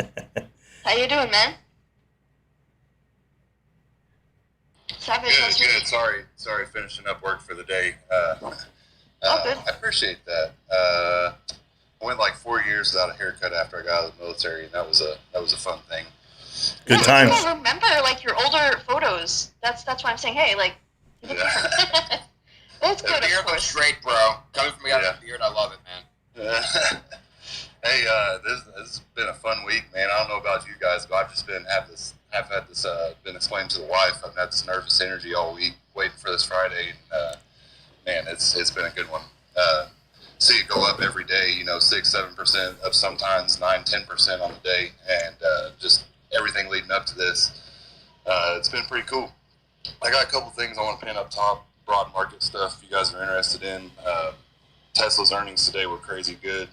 [SPEAKER 2] How you doing, man? Savage,
[SPEAKER 9] Good. Sorry, finishing up work for the day.
[SPEAKER 2] Good.
[SPEAKER 9] I appreciate that. I went like 4 years without a haircut after I got out of the military, and that was a fun thing.
[SPEAKER 1] Good times.
[SPEAKER 2] I remember like your older photos. That's why I'm saying, hey, like.
[SPEAKER 9] Yeah.
[SPEAKER 2] It's good,
[SPEAKER 4] The beard
[SPEAKER 2] of course.
[SPEAKER 4] looks great, bro. Coming from me out of the beard, I love it, man.
[SPEAKER 9] Hey, this has been a fun week, man. I don't know about you guys, but I've just been been explained to the wife. I've had this nervous energy all week, waiting for this Friday. And, man, it's been a good one. See it go up every day. 6-7% up, sometimes 9-10% on the day, and just everything leading up to this. It's been pretty cool. I got a couple things I want to pin up top. Broad market stuff you guys are interested in. Tesla's earnings today were crazy good.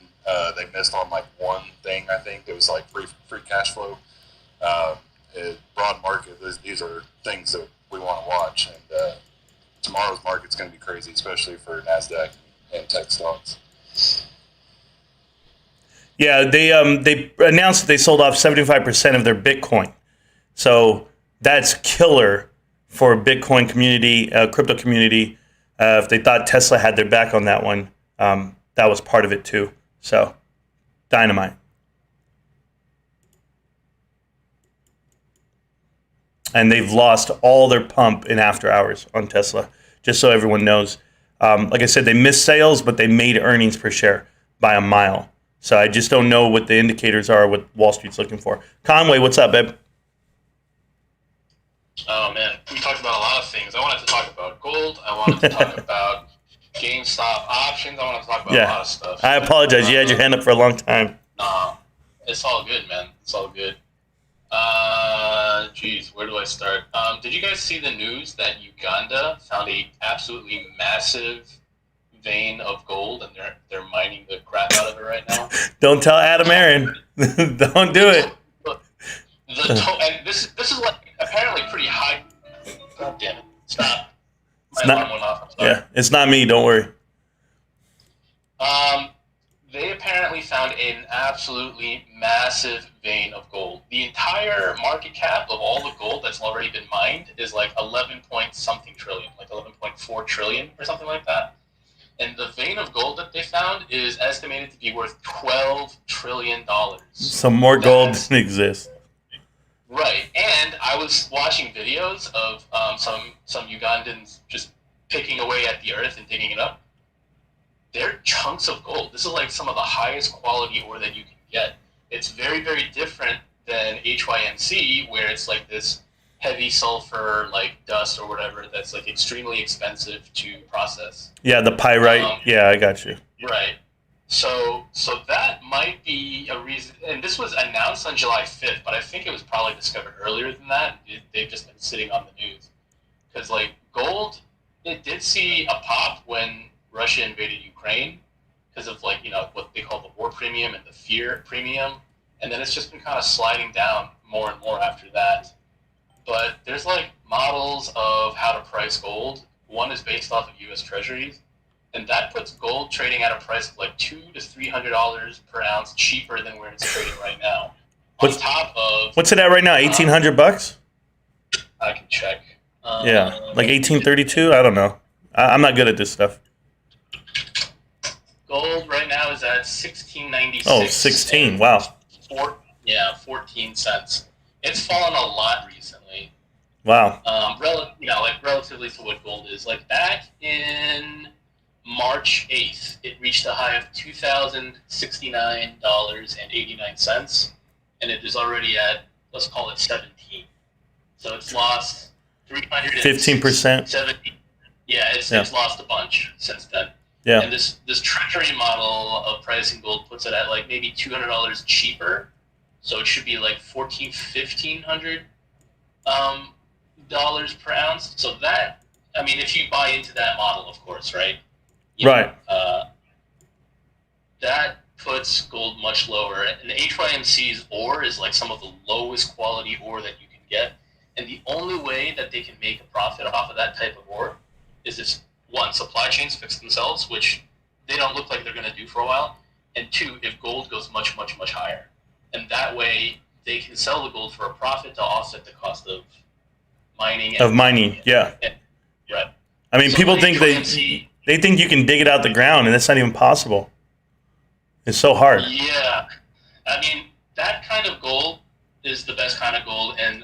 [SPEAKER 9] They missed on like one thing, I think. It was like free cash flow. Broad market, these are things that we want to watch. And tomorrow's market's going to be crazy, especially for NASDAQ and tech stocks.
[SPEAKER 1] Yeah, they announced that they sold off 75% of their Bitcoin. So that's killer for Bitcoin community, crypto community. If they thought Tesla had their back on that one, that was part of it too. So, dynamite. And they've lost all their pump in after hours on Tesla, just so everyone knows. Like I said, they missed sales, but they made earnings per share by a mile. So I just don't know what the indicators are, what Wall Street's looking for. Conway, what's up, babe?
[SPEAKER 7] Oh, man. We talked about a lot of things. I wanted to talk about gold. I wanted to talk about GameStop options. I wanted to talk about a lot of stuff.
[SPEAKER 1] I apologize. You had your hand up for a long time.
[SPEAKER 7] No, it's all good, man. It's all good. Geez, where do I start? Did you guys see the news that Uganda found a absolutely massive vein of gold, and they're mining the crap out of it right now?
[SPEAKER 1] Don't tell Adam Aaron. Don't do it.
[SPEAKER 7] And this is like apparently pretty high. God damn it! Stop. My alarm went off. I'm sorry.
[SPEAKER 1] Yeah, it's not me. Don't worry.
[SPEAKER 7] They apparently found an absolutely massive vein of gold. The entire market cap of all the gold that's already been mined is like 11 point something trillion, like 11.4 trillion or something like that. And the vein of gold that they found is estimated to be worth $12 trillion.
[SPEAKER 1] Some more gold doesn't exist.
[SPEAKER 7] Right, and I was watching videos of some Ugandans just picking away at the earth and digging it up. They're chunks of gold. This is like some of the highest quality ore that you can get. It's very, very different than HYMC, where it's like this heavy sulfur, like dust or whatever, that's like extremely expensive to process.
[SPEAKER 1] Yeah, the pyrite. Yeah, I got you.
[SPEAKER 7] Right. So that might be a reason, and this was announced on July 5th, but I think it was probably discovered earlier than that. They've just been sitting on the news. Because, like, gold, it did see a pop when Russia invaded Ukraine because of, like, what they call the war premium and the fear premium, and then it's just been kind of sliding down more and more after that. But there's, like, models of how to price gold. One is based off of U.S. Treasuries, and that puts gold trading at a price of like $200 to $300 per ounce cheaper than where it's trading right now.
[SPEAKER 1] What's it at right now? $1,800?
[SPEAKER 7] I can check.
[SPEAKER 1] Yeah, like 1832. I don't know. I'm not good at this stuff.
[SPEAKER 7] Gold right now is at $16.96.
[SPEAKER 1] Oh, 16. Wow.
[SPEAKER 7] 14 cents. It's fallen a lot recently.
[SPEAKER 1] Wow.
[SPEAKER 7] Relatively to what gold is. Like back in March 8th, it reached a high of $2,069.89, and it is already at, let's call it 17. So it's lost
[SPEAKER 1] 15%.
[SPEAKER 7] 70. Yeah, it's lost a bunch since then.
[SPEAKER 1] Yeah.
[SPEAKER 7] And this treasury model of pricing gold puts it at like maybe $200 cheaper. So it should be like $1,500 dollars per ounce. So that, I mean, if you buy into that model, of course, right?
[SPEAKER 1] Right.
[SPEAKER 7] That puts gold much lower. And the HYMC's ore is like some of the lowest quality ore that you can get. And the only way that they can make a profit off of that type of ore is if, one, supply chains fix themselves, which they don't look like they're going to do for a while. And two, if gold goes much, much, much higher. And that way they can sell the gold for a profit to offset the cost of mining.
[SPEAKER 1] Yeah.
[SPEAKER 7] Right.
[SPEAKER 1] I mean,
[SPEAKER 7] So
[SPEAKER 1] people
[SPEAKER 7] the
[SPEAKER 1] think
[SPEAKER 7] HYMC,
[SPEAKER 1] they think you can dig it out the ground, and that's not even possible. It's so hard.
[SPEAKER 7] Yeah, I mean, that kind of gold is the best kind of gold, and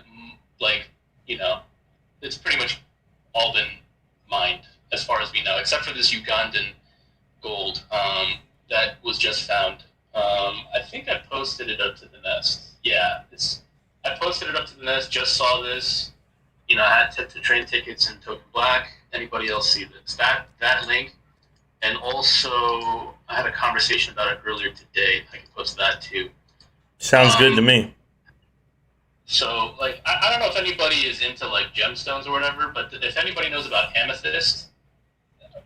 [SPEAKER 7] it's pretty much all been mined as far as we know, except for this Ugandan gold that was just found. I think I posted it up to the nest. Yeah, I posted it up to the nest. Just saw this. I had to train tickets in Token Black. Anybody else see this? That link. And also, I had a conversation about it earlier today. I can post that too.
[SPEAKER 1] Sounds good to me.
[SPEAKER 7] So, I don't know if anybody is into, gemstones or whatever, but if anybody knows about amethyst,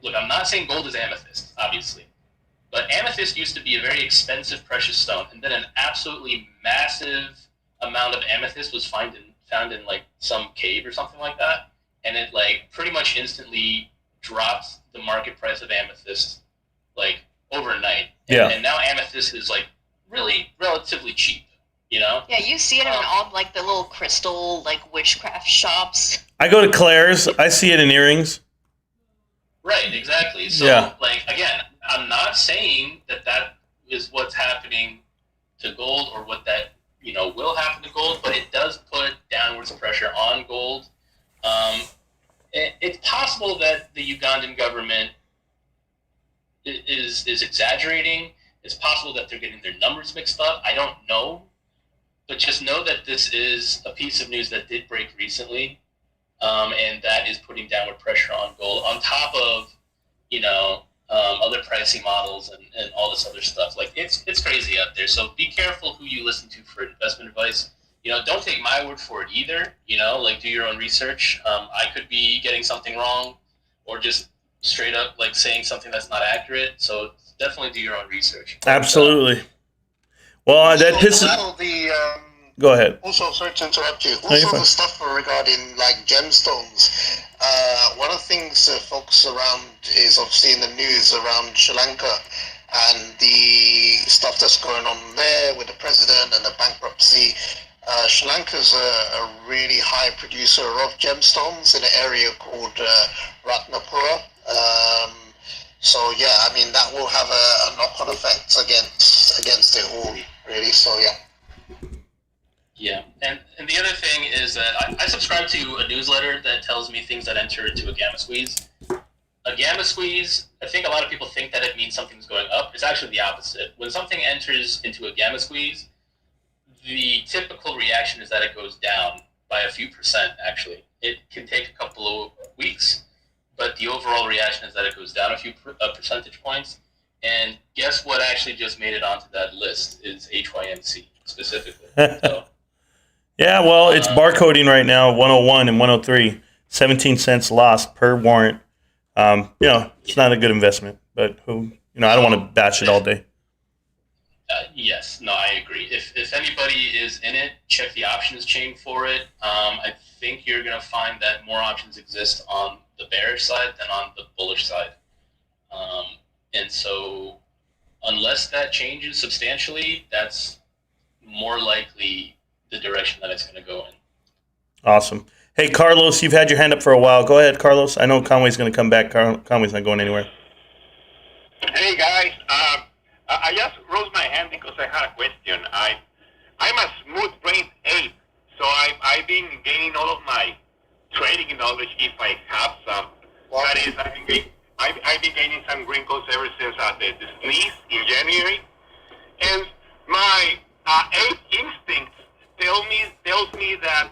[SPEAKER 7] look, I'm not saying gold is amethyst, obviously. But amethyst used to be a very expensive precious stone, and then an absolutely massive amount of amethyst was found in some cave or something like that, and it, pretty much instantly dropped the market price of amethyst overnight.
[SPEAKER 1] Yeah.
[SPEAKER 7] And now amethyst is really relatively cheap,
[SPEAKER 2] Yeah, you see it in all the little crystal witchcraft shops.
[SPEAKER 1] I go to Claire's. I see it in earrings.
[SPEAKER 7] Right, exactly. So
[SPEAKER 1] Yeah.
[SPEAKER 7] Again, I'm not saying that is what's happening to gold or what that will happen to gold, but it does put downwards pressure on gold. It's possible that the Ugandan government is exaggerating. It's possible that they're getting their numbers mixed up. I don't know. But just know that this is a piece of news that did break recently, and that is putting downward pressure on gold, on top of, other pricing models and all this other stuff. It's crazy out there. So be careful who you listen to for investment advice. Don't take my word for it either. Do your own research. I could be getting something wrong, or just straight up saying something that's not accurate. So definitely do your own research.
[SPEAKER 1] Absolutely. Well, that pisses. Go ahead.
[SPEAKER 8] Also, sorry to interrupt you.
[SPEAKER 1] No, you're
[SPEAKER 8] Also,
[SPEAKER 1] fine.
[SPEAKER 8] the stuff regarding gemstones. One of the things folks around is obviously in the news around Sri Lanka and the stuff that's going on there with the president and the bankruptcy. Sri Lanka's a really high producer of gemstones in an area called Ratnapura. So yeah, I mean that will have a knock-on effect against it all, really. So yeah.
[SPEAKER 7] Yeah, and the other thing is that I subscribe to a newsletter that tells me things that enter into a gamma squeeze. A gamma squeeze, I think a lot of people think that it means something's going up. It's actually the opposite. When something enters into a gamma squeeze, the typical reaction is that it goes down by a few percent, actually. It can take a couple of weeks, but the overall reaction is that it goes down a few percentage points. And guess what actually just made it onto that list is HYMC specifically. So,
[SPEAKER 1] Yeah, well, it's barcoding right now, 101 and 103, 17 cents lost per warrant. It's not a good investment, but I don't want to bash it all day.
[SPEAKER 7] Yes, no, I agree. If anybody is in it, check the options chain for it. I think you're going to find that more options exist on the bearish side than on the bullish side. And so unless that changes substantially, that's more likely the direction that it's going to go in.
[SPEAKER 1] Awesome. Hey, Carlos, you've had your hand up for a while. Go ahead, Carlos. I know Conway's going to come back. Conway's not going anywhere.
[SPEAKER 10] Hey guys, I just rose my hand because I had a question. I'm a smooth brain ape, So I've been gaining all of my trading knowledge if I have some. That is, I've been gaining some wrinkles ever since the sneeze in January, and my eighth instinct tells me that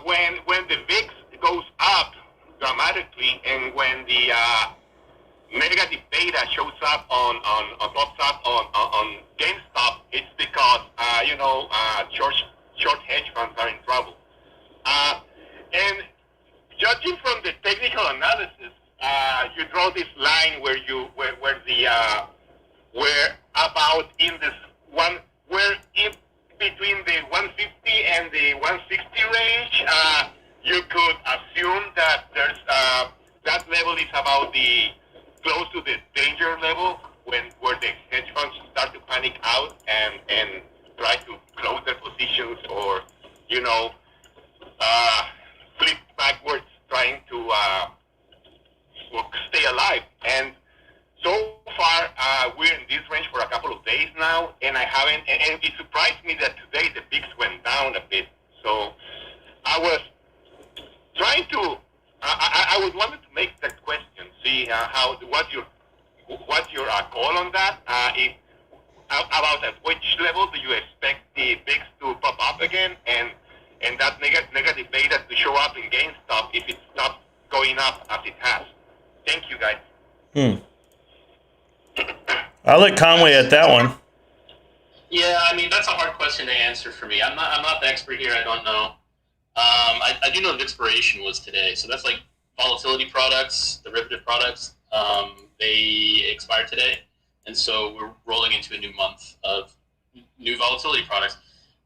[SPEAKER 10] when the VIX goes up dramatically, and when the negative data shows up pops up on GameStop, it's because short hedge funds are in trouble. And judging from the technical analysis, you draw this line where about in this one where if between the 150 and the 160 range, you could assume that there's that level is about the close to the danger level where the hedge funds start to panic out and try to close their positions or flip backwards trying to stay alive. And so far we're in this range for a couple of days now, and I haven't. And it surprised me that today the VIX went down a bit. So I was trying to. I was wanted to make that question. See what's your call on that? About at which level do you expect the VIX to pop up again, and that negative data to show up in GameStop if it stops going up as it has? Thank you, guys.
[SPEAKER 1] I'll let Conway at that one.
[SPEAKER 7] Yeah, I mean, that's a hard question to answer for me. I'm not the expert here. I don't know. I do know the expiration was today, so that's like volatility products, derivative products. They expired today, and so we're rolling into a new month of new volatility products.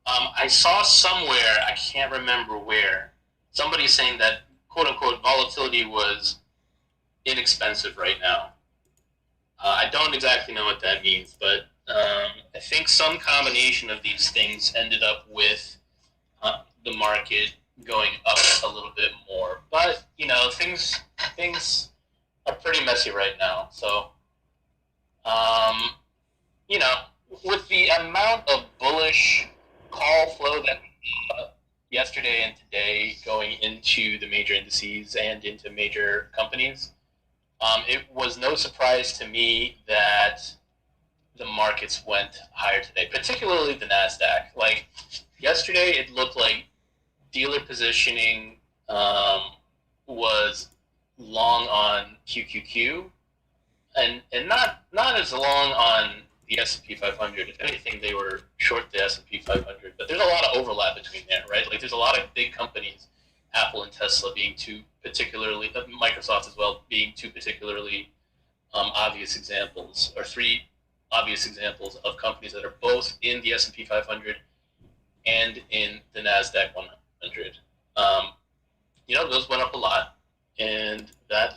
[SPEAKER 7] I saw somewhere, I can't remember where, somebody saying that quote unquote volatility was inexpensive right now. I don't exactly know what that means, but I think some combination of these things ended up with the market going up a little bit more. But things are pretty messy right now. So, with the amount of bullish call flow that we saw yesterday and today going into the major indices and into major companies, it was no surprise to me that the markets went higher today, particularly the NASDAQ. Like yesterday, it looked like dealer positioning was long on QQQ and not as long on the S&P 500. If anything, they were short the S&P 500. But there's a lot of overlap between there, right? Like there's a lot of big companies, Apple and Tesla being two particularly, Microsoft as well being two particularly obvious examples, or three obvious examples of companies that are both in the S&P 500 and in the NASDAQ 100. Those went up a lot, and that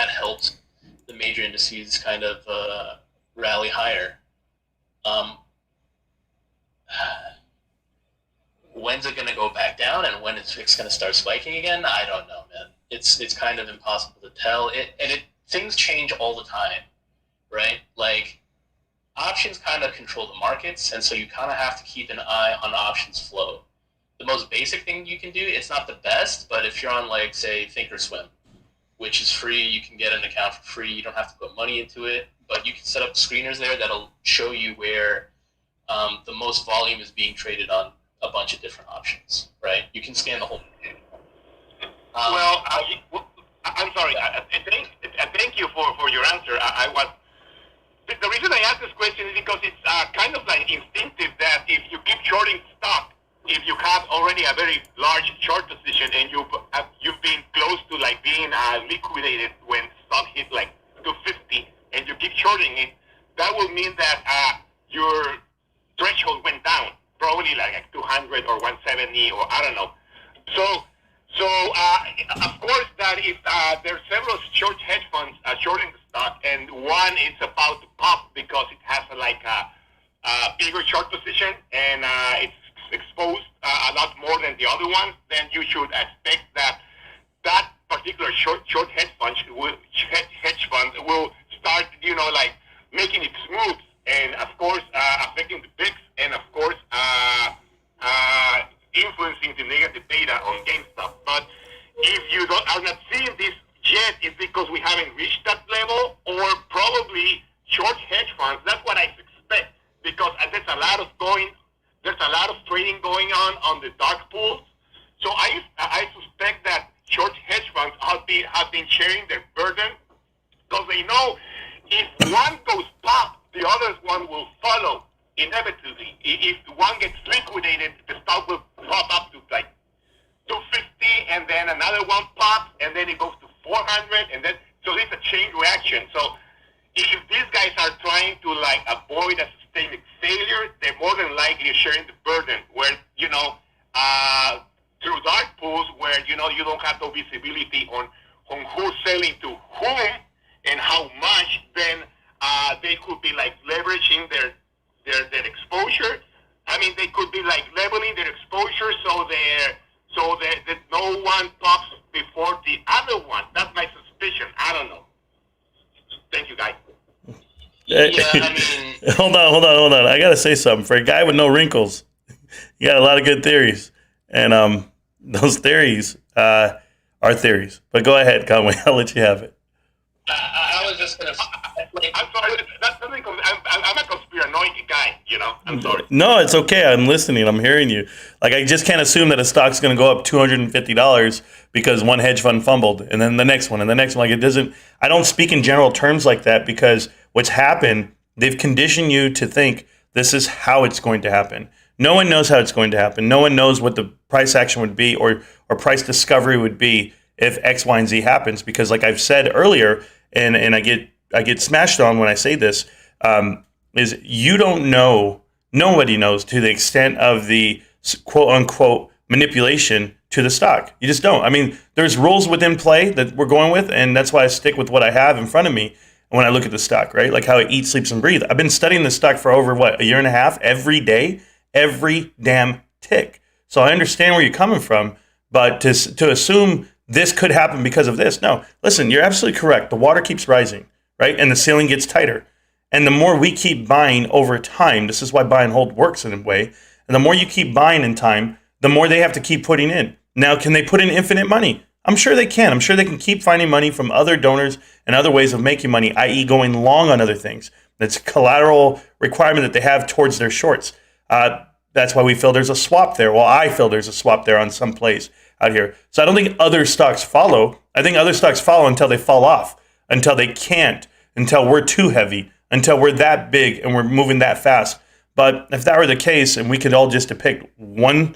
[SPEAKER 7] helped the major indices kind of rally higher. When's it going to go back down, and when it's going to start spiking again? I don't know, man. It's kind of impossible to tell. Things change all the time, right? Like options kind of control the markets, and so you kind of have to keep an eye on options flow. The most basic thing you can do, it's not the best, but if you're on, like, say, Thinkorswim, which is free, you can get an account for free, you don't have to put money into it, but you can set up screeners there that'll show you where the most volume is being traded on a bunch of different options, right? You can scan the whole thing.
[SPEAKER 10] I'm sorry. Thank you for your answer. The reason I asked this question is because it's kind of like instinctive that if you keep shorting stock, if you have already a very large short position and you've been close to like being liquidated when stock hit like 250 and you keep shorting it, that will mean that your threshold went down, probably like 200 or 170 or I don't know. So of course that if there's several short hedge funds shorting the stock, and one is about to pop because it has a bigger short position and it's exposed a lot more than the other ones, then you should expect that particular short hedge fund will start, like making its moves, and of course affecting the VIX, and of course haven't reached that level, or probably short hedge funds. That's what I suspect, because there's a lot of trading going on the dark pools. So I suspect that short hedge funds have been sharing their burden, because they know if one goes pop, the other one will follow inevitably. If one gets liquidated, the stock will pop up to like 250, and then another one pops, and then it goes to 400, and then so it's a chain reaction. So if these guys are trying to like avoid a systemic failure, they're more than likely sharing the burden. Where through dark pools, where you don't have no visibility on who's selling to whom and how much, then they could be like leveraging their exposure. I mean, they could be like leveling their exposure so that no one pops before the other one. That's my suspicion. I don't know. Thank you, guys.
[SPEAKER 7] Yeah, I mean,
[SPEAKER 1] Hold on. I gotta say something. For a guy with no wrinkles, you got a lot of good theories, and those theories are theories. But go ahead, Conway. I'll let you have it.
[SPEAKER 7] I was just gonna.
[SPEAKER 10] I'm sorry. That's something. I'm a conspiranoid guy. I'm sorry.
[SPEAKER 1] No, it's okay. I'm listening. I'm hearing you. Like, I just can't assume that a stock's going to go up $250 because one hedge fund fumbled, and then the next one, and the next one. Like, it doesn't. I don't speak in general terms like that, because what's happened, they've conditioned you to think this is how it's going to happen. No one knows how it's going to happen. No one knows what the price action would be or price discovery would be if X, Y, and Z happens. Because, like I've said earlier, and I get smashed on when I say this, is you don't know. Nobody knows to the extent of the quote unquote manipulation to the stock. You just don't. I mean, there's rules within play that we're going with, and that's why I stick with what I have in front of me when I look at the stock, right? Like how it eats, sleeps, and breathes. I've been studying this stock for over a year and a half, every day, every damn tick. So I understand where you're coming from, but to assume this could happen because of this, no. Listen, you're absolutely correct. The water keeps rising, right? And the ceiling gets tighter. And the more we keep buying over time, this is why buy and hold works in a way. And the more you keep buying in time, the more they have to keep putting in. Now, can they put in infinite money? I'm sure they can. I'm sure they can keep finding money from other donors and other ways of making money, i.e. going long on other things. That's a collateral requirement that they have towards their shorts. That's why we feel there's a swap there. Well, I feel there's a swap there on some plays out here. So I don't think other stocks follow. I think other stocks follow until they fall off, until they can't, until we're too heavy, until we're that big and we're moving that fast. But if that were the case, and we could all just depict one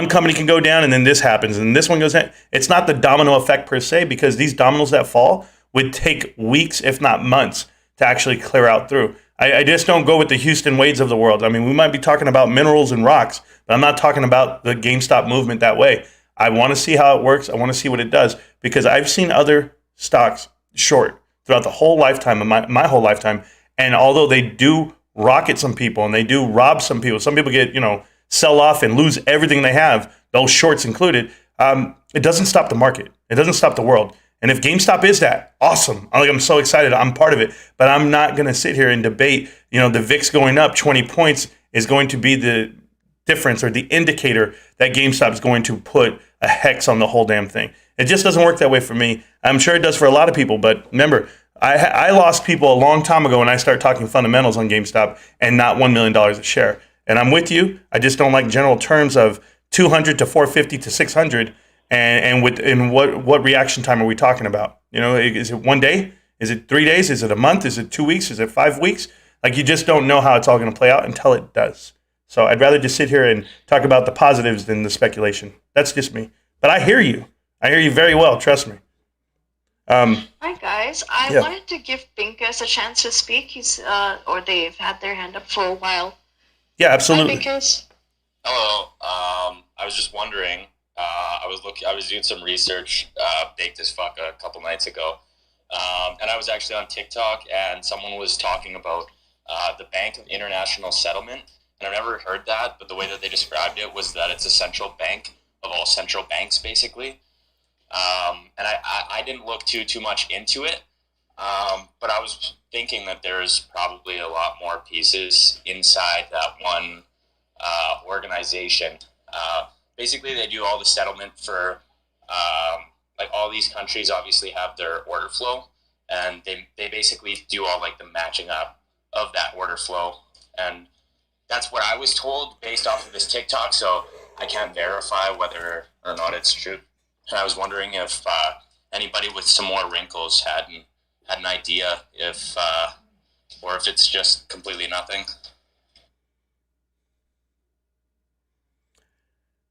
[SPEAKER 1] company can go down and then this happens and this one goes down, it's not the domino effect per se, because these dominoes that fall would take weeks, if not months, to actually clear out through. I just don't go with the Houston Wades of the world. I mean, we might be talking about minerals and rocks, but I'm not talking about the GameStop movement that way. I want to see how it works. I want to see what it does, because I've seen other stocks short throughout the whole lifetime of my whole lifetime. And although they do rocket some people and they do rob some people get, sell off and lose everything they have, those shorts included, it doesn't stop the market. It doesn't stop the world. And if GameStop is that, awesome. I'm so excited. I'm part of it. But I'm not going to sit here and debate, the VIX going up 20 points is going to be the difference or the indicator that GameStop is going to put a hex on the whole damn thing. It just doesn't work that way for me. I'm sure it does for a lot of people. But remember, I lost people a long time ago when I started talking fundamentals on GameStop and not $1 million a share. And I'm with you. I just don't like general terms of 200 to 450 to 600. And what reaction time are we talking about? Is it 1 day? Is it 3 days? Is it a month? Is it 2 weeks? Is it 5 weeks? Like, you just don't know how it's all going to play out until it does. So I'd rather just sit here and talk about the positives than the speculation. That's just me. But I hear you. I hear you very well. Trust me.
[SPEAKER 2] Hi guys, I wanted to give Pincus a chance to speak. He's or they've had their hand up for a while.
[SPEAKER 1] Yeah, absolutely.
[SPEAKER 2] Hi, Pincus.
[SPEAKER 11] Hello. I was just wondering. I was doing some research, baked as fuck a couple nights ago, and I was actually on TikTok, and someone was talking about the Bank of International Settlement, and I've never heard that, but the way that they described it was that it's a central bank of all central banks, basically. And I didn't look too much into it, but I was thinking that there's probably a lot more pieces inside that one organization. Basically, they do all the settlement for, like, all these countries obviously have their order flow, and they basically do all like the matching up of that order flow, and that's what I was told based off of this TikTok. So I can't verify whether or not it's true. And I was wondering if anybody with some more wrinkles had an idea if or if it's just completely nothing.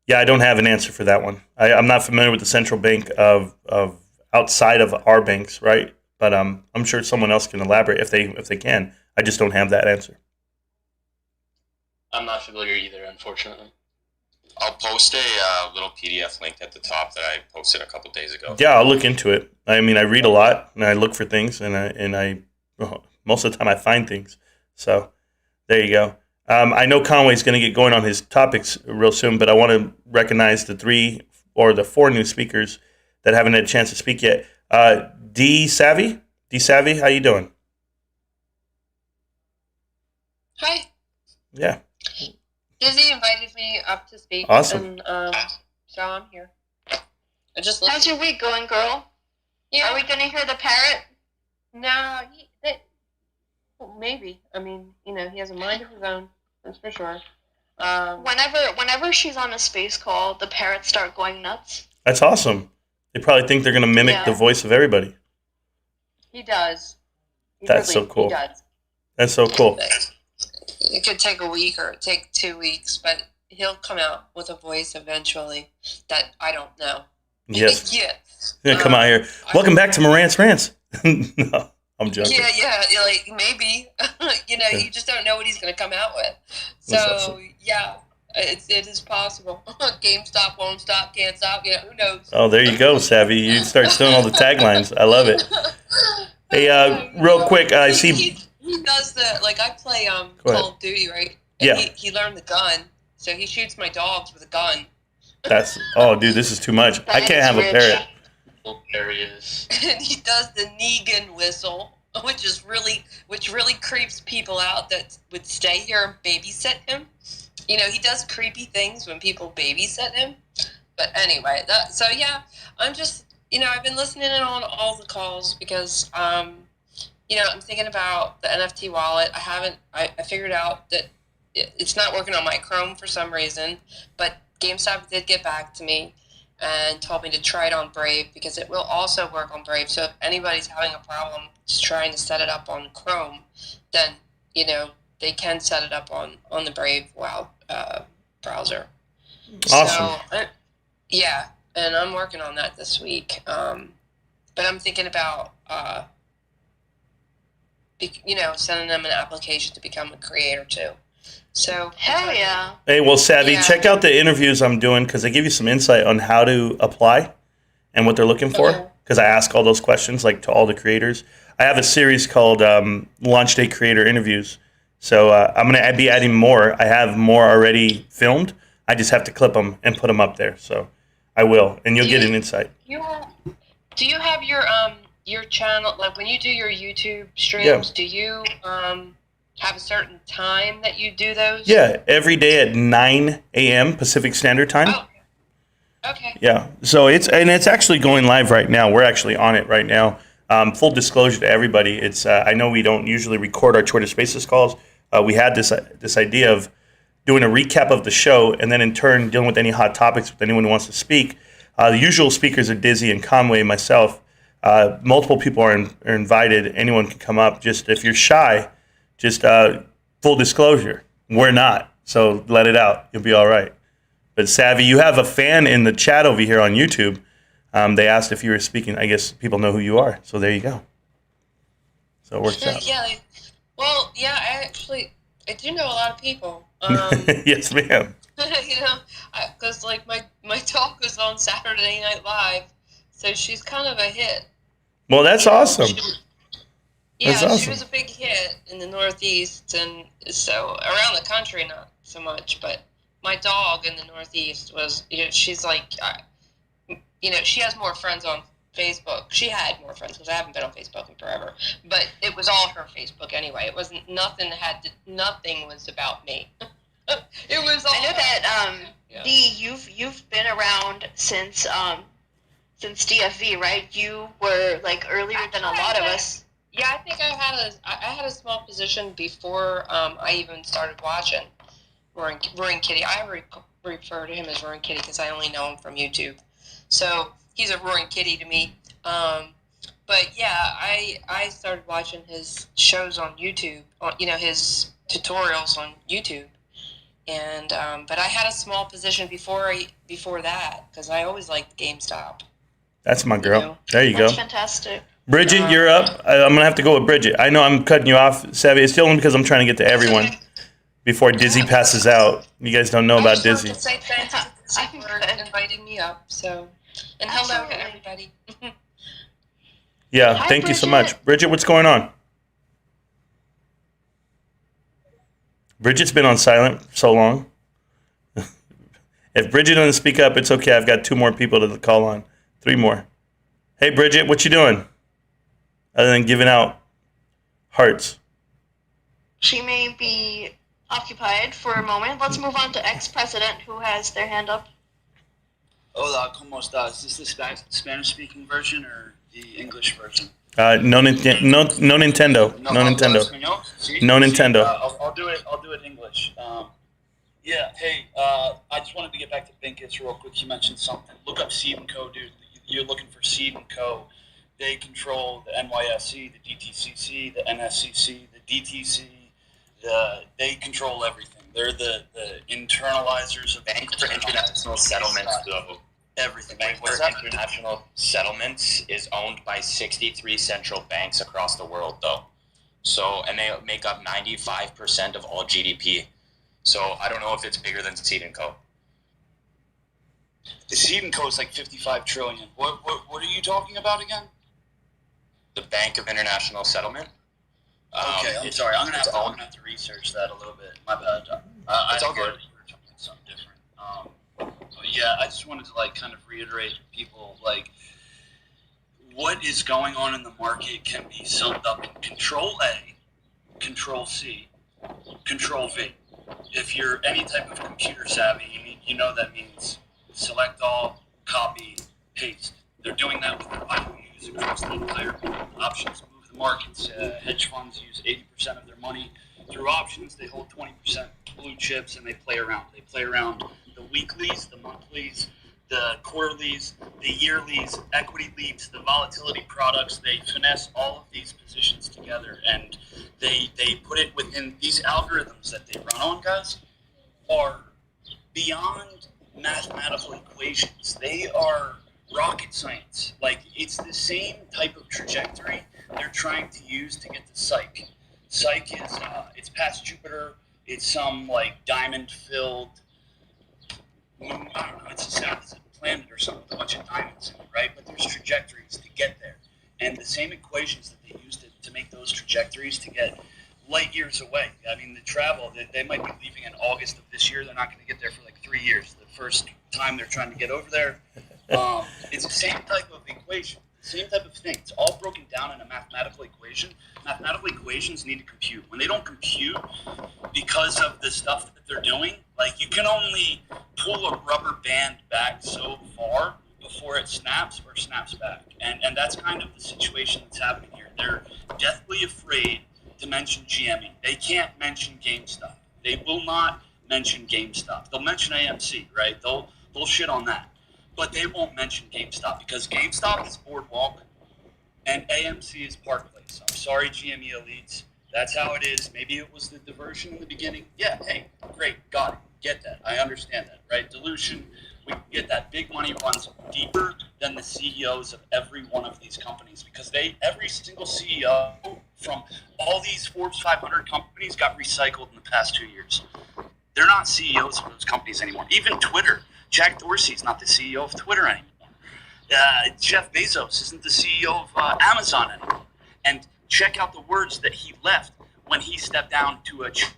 [SPEAKER 1] Yeah, I don't have an answer for that one. I'm not familiar with the central bank of outside of our banks, right? But I'm sure someone else can elaborate if they can. I just don't have that answer.
[SPEAKER 7] I'm not familiar either, unfortunately.
[SPEAKER 11] I'll post a little PDF link at the top that I posted a couple days ago.
[SPEAKER 1] Yeah, I'll look into it. I mean, I read a lot and I look for things, and I most of the time I find things. So there you go. I know Conway's going to get going on his topics real soon, but I want to recognize the 3 or the 4 new speakers that haven't had a chance to speak yet. D Savvy, how you doing?
[SPEAKER 12] Hi.
[SPEAKER 1] Yeah.
[SPEAKER 12] Dizzy invited me up to speak.
[SPEAKER 1] Awesome.
[SPEAKER 12] And, so I'm here. I just
[SPEAKER 2] How's your week going, girl?
[SPEAKER 12] Yeah.
[SPEAKER 2] Are we gonna hear the parrot?
[SPEAKER 12] No, maybe. I mean, he has a mind of his own. That's for sure.
[SPEAKER 2] Whenever she's on a space call, the parrots start going nuts.
[SPEAKER 1] That's awesome. They probably think they're going to mimic the voice of everybody.
[SPEAKER 12] He does.
[SPEAKER 1] That's so cool.
[SPEAKER 12] He does.
[SPEAKER 1] That's so cool.
[SPEAKER 12] It could take a week or take 2 weeks, but he'll come out with a voice eventually that I don't know.
[SPEAKER 1] Yes.
[SPEAKER 12] Yeah.
[SPEAKER 1] Come out here. Welcome back to Marantz Rants. No, I'm joking.
[SPEAKER 12] Yeah, like maybe. You just don't know what he's going to come out with. So,
[SPEAKER 1] awesome.
[SPEAKER 12] Yeah, it is possible. GameStop won't stop, can't stop. Who knows?
[SPEAKER 1] Oh, there you go, Savvy. You start stealing all the taglines. I love it. Hey, real quick, I see.
[SPEAKER 12] He does I play Call of Duty, right? And
[SPEAKER 1] Yeah.
[SPEAKER 12] He learned the gun, so he shoots my dogs with a gun.
[SPEAKER 1] Dude, this is too much. I can't have a parrot.
[SPEAKER 7] There he is.
[SPEAKER 12] And he does the Negan whistle, which really creeps people out that would stay here and babysit him. He does creepy things when people babysit him. But anyway, I'm just, I've been listening in on all the calls because, I'm thinking about the NFT wallet. I figured out that it's not working on my Chrome for some reason, but GameStop did get back to me and told me to try it on Brave because it will also work on Brave. So if anybody's having a problem just trying to set it up on Chrome, then, they can set it up on the Brave browser.
[SPEAKER 1] Awesome.
[SPEAKER 12] So, and I'm working on that this week. But I'm thinking about, sending them an application to become a creator too. So
[SPEAKER 2] hell yeah.
[SPEAKER 1] Hey, well, Savvy, check out the interviews I'm doing because they give you some insight on how to apply and what they're looking for. Because I ask all those questions to all the creators. I have a series called Launch Day Creator Interviews. So I'm going to be adding more. I have more already filmed. I just have to clip them and put them up there. So I will, and you'll get an insight.
[SPEAKER 12] Do you have your channel, when you do your YouTube streams, do you have a certain time that you do those?
[SPEAKER 1] Yeah, every day at 9 a.m. Pacific Standard Time.
[SPEAKER 12] Oh, okay.
[SPEAKER 1] Yeah, so it's actually going live right now. We're actually on it right now. Full disclosure to everybody, it's I know we don't usually record our Twitter Spaces calls. We had this idea of doing a recap of the show and then in turn dealing with any hot topics with anyone who wants to speak. The usual speakers are Dizzy and Conway, myself. Multiple people are invited. Anyone can come up. Just if you're shy, just full disclosure, we're not. So let it out. You'll be all right. But Savvy, you have a fan in the chat over here on YouTube. They asked if you were speaking. I guess people know who you are. So there you go. So it works out.
[SPEAKER 12] Yeah. I do know a lot of people.
[SPEAKER 1] Yes, ma'am.
[SPEAKER 12] Because my talk was on Saturday Night Live, so she's kind of a hit.
[SPEAKER 1] Well, that's awesome.
[SPEAKER 12] She was a big hit in the Northeast, and so around the country, not so much. But my dog in the Northeast was, she's she has more friends on Facebook. She had more friends because I haven't been on Facebook in forever. But it was all her Facebook anyway. It wasn't nothing was about me. It was all.
[SPEAKER 2] I know that Dee, you've been around since since DFV, right? You were like earlier than a lot of us.
[SPEAKER 12] Yeah, I think I had a small position before I even started watching Roaring Kitty. I refer to him as Roaring Kitty because I only know him from YouTube. So he's a Roaring Kitty to me. But yeah, I started watching his shows on YouTube, his tutorials on YouTube. And but I had a small position before that because I always liked GameStop.
[SPEAKER 1] That's my girl.
[SPEAKER 12] You know?
[SPEAKER 1] There you
[SPEAKER 2] That's
[SPEAKER 1] go.
[SPEAKER 2] fantastic.
[SPEAKER 1] Bridget, you're up. I'm going to have to go with Bridget. I know I'm cutting you off, Savvy. It's still only because I'm trying to get to everyone before Dizzy passes out. You guys don't know about
[SPEAKER 12] I
[SPEAKER 1] Dizzy.
[SPEAKER 12] just want to say thanks to Dizzy for inviting me up. So, and hello to everybody.
[SPEAKER 1] Yeah,
[SPEAKER 2] Hi,
[SPEAKER 1] thank you so
[SPEAKER 2] Bridget.
[SPEAKER 1] much. Bridget, what's going on? Bridget's been on silent for so long. If Bridget doesn't speak up, it's okay. I've got 2 more people to call on. 3 more. Hey, Bridget, what you doing? Other than giving out hearts.
[SPEAKER 2] She may be occupied for a moment. Let's move on to ex-president who has their hand up.
[SPEAKER 13] Hola, ¿cómo estás? Is this the Spanish-speaking version or the English version?
[SPEAKER 1] No Nintendo. No Nintendo. No Nintendo.
[SPEAKER 13] Español? Sí?
[SPEAKER 1] No
[SPEAKER 13] Sí,
[SPEAKER 1] Nintendo.
[SPEAKER 13] I'll do it English. Yeah, hey, I just wanted to get back to Binkits real quick. You mentioned something. Look up Seed & Co, dude. You're looking for Seed & Co. They control the NYSE, the DTCC, the NSCC, the DTC. They control everything. They're the internalizers of
[SPEAKER 11] Bank for International Settlements, though.
[SPEAKER 13] everything.
[SPEAKER 11] Bank
[SPEAKER 13] What's
[SPEAKER 11] for
[SPEAKER 13] that?
[SPEAKER 11] International Settlements is owned by 63 central banks across the world, though. So, and they make up 95% of all GDP. So, I don't know if it's bigger than Seed & Co.
[SPEAKER 13] The Seed & Co is like 55 trillion. What are you talking about again?
[SPEAKER 11] The Bank of International Settlement.
[SPEAKER 13] Okay, I'm sorry. I'm gonna have to research that a little bit. My bad.
[SPEAKER 11] It's all good.
[SPEAKER 13] You were talking something different. But yeah, I just wanted to kind of reiterate to people what is going on in the market can be summed up in Control A, Control C, Control V. If you're any type of computer savvy, you know that means select all, copy, paste. They're doing that with their IOUs across the entire options move the markets. Hedge funds use 80% of their money through options. They hold 20% blue chips, and they play around. They play around the weeklies, the monthlies, the quarterlies, the yearlies, equity leaps, the volatility products. They finesse all of these positions together, and they put it within these algorithms that they run on, guys, are beyond mathematical equations. They are rocket science. It's the same type of trajectory they're trying to use to get to Psyche. Psyche is it's past Jupiter. It's some diamond-filled moon. I don't know. It's a planet or something with a bunch of diamonds in it, right? But there's trajectories to get there, and the same equations that they used to make those trajectories to get light years away. I mean, the travel they might be leaving in August of this year. They're not going to get there for 3 years. The first time they're trying to get over there. It's the same type of equation, the same type of thing. It's all broken down in a mathematical equation. Mathematical equations need to compute. When they don't compute because of the stuff that they're doing, you can only pull a rubber band back so far before it snaps or snaps back. And that's kind of the situation that's happening here. They're deathly afraid to mention GME. They can't mention GameStop. They will not mention GameStop. They'll mention AMC, right? They'll shit on that. But they won't mention GameStop because GameStop is Boardwalk and AMC is Park Place. I'm sorry, GME elites. That's how it is. Maybe it was the diversion in the beginning. Yeah, hey, great, got it. Get that. I understand that, right? Dilution, we get that. Big money runs deeper than the CEOs of every one of these companies because every single CEO from all these Forbes 500 companies got recycled in the past 2 years. They're not CEOs of those companies anymore. Even Twitter. Jack Dorsey's not the CEO of Twitter anymore. Jeff Bezos isn't the CEO of Amazon anymore. And check out the words that he left when he stepped down to a chair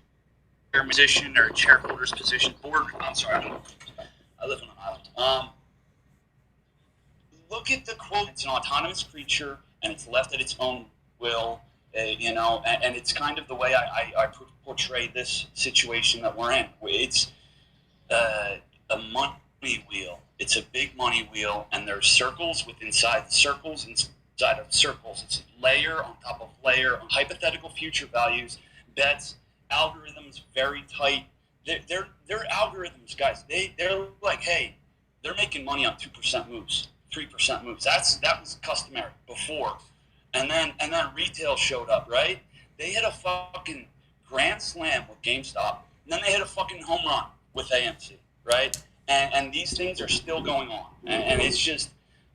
[SPEAKER 13] position or a shareholder's position. I'm sorry, I live on an island. Look at the quote. It's an autonomous creature, and it's left at its own will. And it's kind of the way I portray this situation that we're in. It's a money wheel. It's a big money wheel, and there's circles inside the circles inside of circles. It's layer on top of layer on hypothetical future values, bets, algorithms, very tight. They're algorithms, guys. They're like, hey, they're making money on 2% moves, 3% moves. That was customary before, and then retail showed up, right? They hit a fucking grand slam with GameStop, and then they hit a fucking home run with AMC, right? And these things are still going on, and it's just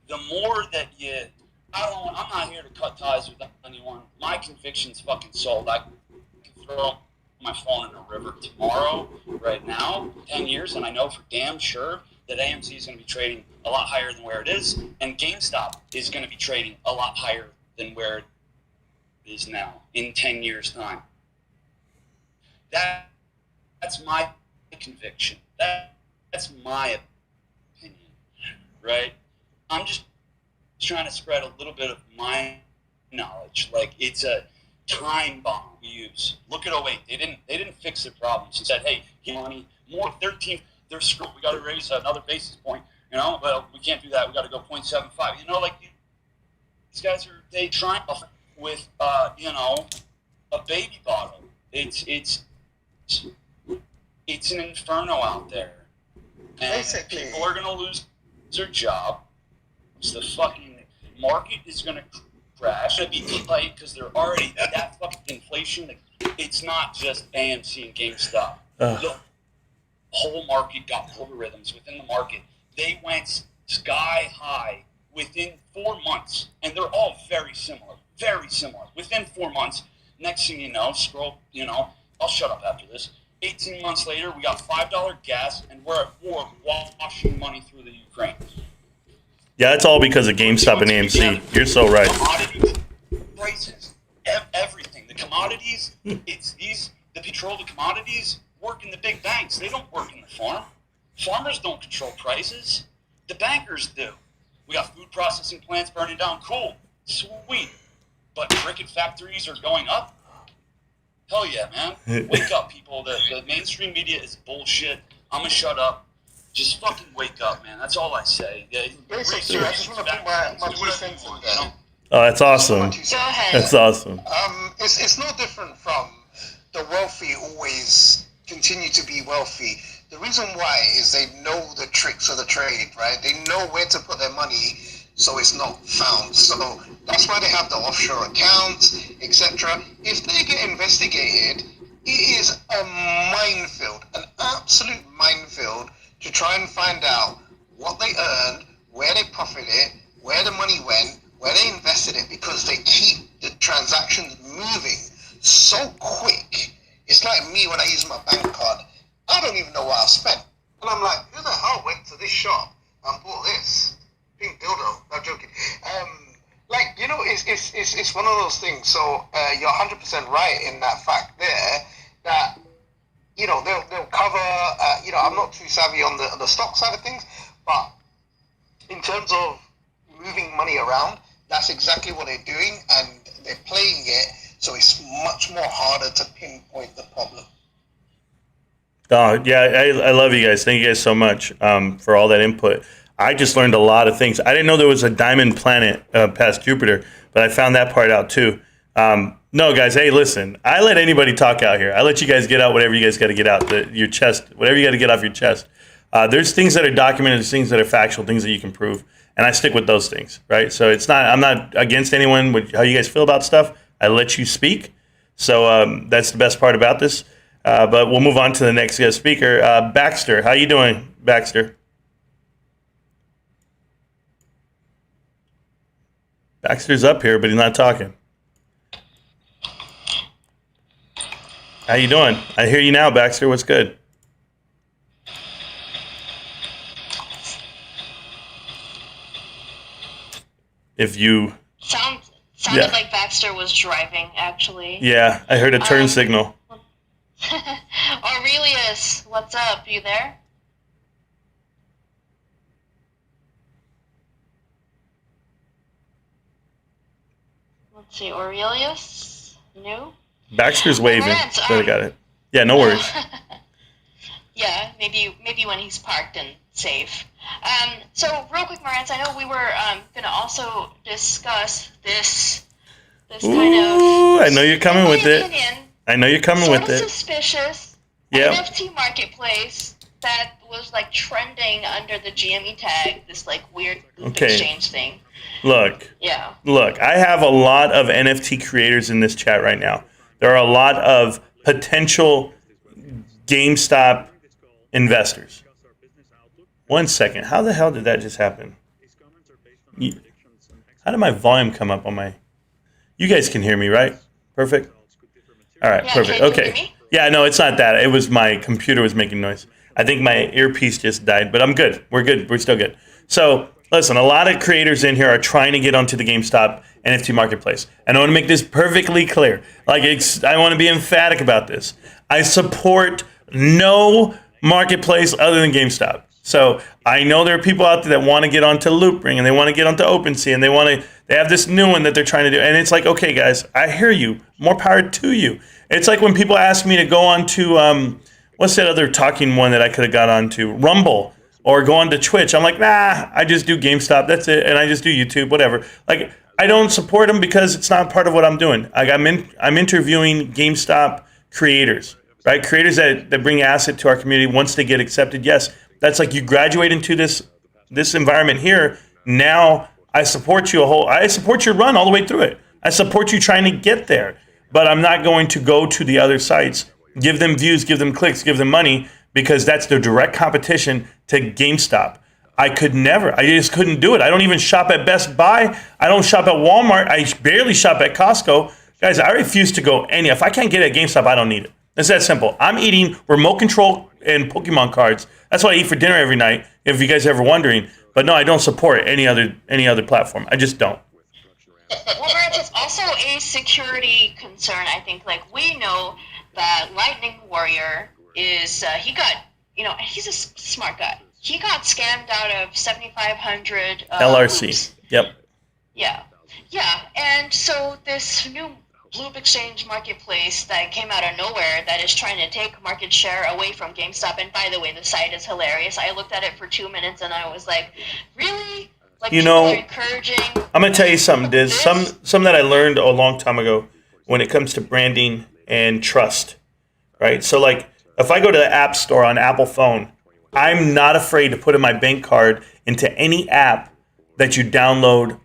[SPEAKER 13] the more that I'm not here to cut ties with anyone. My conviction's fucking sold. I can throw my phone in a river tomorrow, right now, 10 years, and I know for damn sure that AMC is going to be trading a lot higher than where it is, and GameStop is going to be trading a lot higher than where it is now in 10 years' time. That's my conviction. That's my opinion, right? I'm just trying to spread a little bit of my knowledge. Like, it's a time bomb we use. Look at 08. They didn't fix their problems. He said, hey, money, more 13, they're screwed. We got to raise another basis point. Well, we can't do that. We got to go 0.75. Like, these guys they try with a baby bottle. It's an inferno out there. And
[SPEAKER 8] Basically,
[SPEAKER 13] people are going to lose their job. The fucking market is going to crash. It's going to be tight because they're already that fucking inflation. It's not just AMC and GameStop. The whole market got algorithms within the market. They went sky high within 4 months, and they're all very similar. Very similar. Within 4 months, next thing you know, I'll shut up after this. 18 months later, we got $5 gas, and we're at war washing money through the Ukraine.
[SPEAKER 1] Yeah, it's all because of GameStop and AMC. You're so right.
[SPEAKER 13] Commodities, prices, everything. The commodities, the control of the commodities work in the big banks. They don't work in the farm. Farmers don't control prices. The bankers do. We got food processing plants burning down. Cool. Sweet. But briquette factories are going up? Hell yeah, man. Wake up, people. The mainstream media is bullshit. I'm going to shut up. Just fucking wake up, man. That's all I say.
[SPEAKER 8] Basically, I just want to put my 2 cents in there.
[SPEAKER 1] Oh, that's awesome.
[SPEAKER 2] Go ahead.
[SPEAKER 1] That's awesome.
[SPEAKER 8] It's no different from the wealthy always continue to be wealthy. The reason why is they know the tricks of the trade, right? They know where to put their money so it's not found. So that's why they have the offshore accounts, etc. If they get investigated, it is a minefield, an absolute minefield, to try and find out what they earned, where they profited, where the money went, where they invested it, because they keep the transactions moving so quick. It's like me when I use my bank card. I don't even know what I spent. And I'm like, who the hell went to this shop and bought this? Pink dildo. No, joking. It's one of those things. So you're 100% right in that fact there, that they'll cover. I'm not too savvy on the stock side of things, but in terms of moving money around, that's exactly what they're doing, and they're playing it, so it's much more harder to pinpoint the problem.
[SPEAKER 1] Oh, yeah, I love you guys. Thank you guys so much for all that input. I just learned a lot of things. I didn't know there was a diamond planet past Jupiter, but I found that part out too. No, guys, hey, listen, I let anybody talk out here. I let you guys get out whatever you guys got to get out, your chest, whatever you got to get off your chest. There's things that are documented, there's things that are factual, things that you can prove, and I stick with those things, right? So I'm not against anyone with how you guys feel about stuff. I let you speak. So that's the best part about this. But we'll move on to the next guest speaker. Baxter, how you doing, Baxter? Baxter's up here, but he's not talking. How you doing? I hear you now, Baxter. What's good? If you...
[SPEAKER 2] Sounded like Baxter was driving, actually.
[SPEAKER 1] Yeah, I heard a turn signal.
[SPEAKER 2] Aurelius, what's up? You there? Let's see, Aurelius? New?
[SPEAKER 1] Baxter's waving.
[SPEAKER 2] Marantz,
[SPEAKER 1] But I got it. Yeah, no worries.
[SPEAKER 2] Yeah, maybe when he's parked in safe. So real quick, Marantz, I know we were going to also discuss this kind of.
[SPEAKER 1] I know you're coming with it. I know you're coming with it.
[SPEAKER 2] Suspicious
[SPEAKER 1] Yep.
[SPEAKER 2] NFT marketplace that was like trending under the GME tag. This like weird exchange thing.
[SPEAKER 1] Look.
[SPEAKER 2] Yeah.
[SPEAKER 1] Look, I have a lot of NFT creators in this chat right now. There are a lot of potential GameStop investors. 1 second. How the hell did that just happen? How did my volume come up on my... You guys can hear me, right? Perfect? All right, perfect. Okay. Yeah, no, it's not that. It was my computer was making noise. I think my earpiece just died, but I'm good. We're good. We're still good. So, listen, a lot of creators in here are trying to get onto the GameStop NFT marketplace. And I want to make this perfectly clear. I want to be emphatic about this. I support no marketplace other than GameStop. So I know there are people out there that want to get onto Loopring and they want to get onto OpenSea and they have this new one that they're trying to do. And it's like, okay, guys, I hear you. More power to you. It's like when people ask me to go on to, what's that other talking one that I could have got onto? Rumble, or go on to Twitch. I'm like, nah, I just do GameStop. That's it. And I just do YouTube, whatever. Like, I don't support them because it's not part of what I'm doing. Like, I'm interviewing GameStop creators, right? Creators that bring asset to our community once they get accepted. Yes, that's like you graduate into this environment here. Now I support you I support your run all the way through it. I support you trying to get there. But I'm not going to go to the other sites, give them views, give them clicks, give them money, because that's their direct competition to GameStop. I just couldn't do it. I don't even shop at Best Buy. I don't shop at Walmart. I barely shop at Costco. Guys, I refuse to go if I can't get it at GameStop, I don't need it. It's that simple. I'm eating remote control and Pokemon cards. That's what I eat for dinner every night, if you guys are ever wondering. But no, I don't support any other platform. I just don't.
[SPEAKER 2] Well, Marantz, it's also a security concern. I think, like, we know that Lightning Warrior is, he's a smart guy. He got scammed out of 7,500
[SPEAKER 1] LRC.
[SPEAKER 2] loops.
[SPEAKER 1] Yep.
[SPEAKER 2] Yeah. And so this new Loop Exchange marketplace that came out of nowhere that is trying to take market share away from GameStop. And by the way, the site is hilarious. I looked at it for 2 minutes and I was like, really? Like, people are encouraging.
[SPEAKER 1] I'm gonna tell you something, Diz. Some that I learned a long time ago when it comes to branding and trust, right? So, like, if I go to the App Store on Apple phone, I'm not afraid to put in my bank card into any app that you download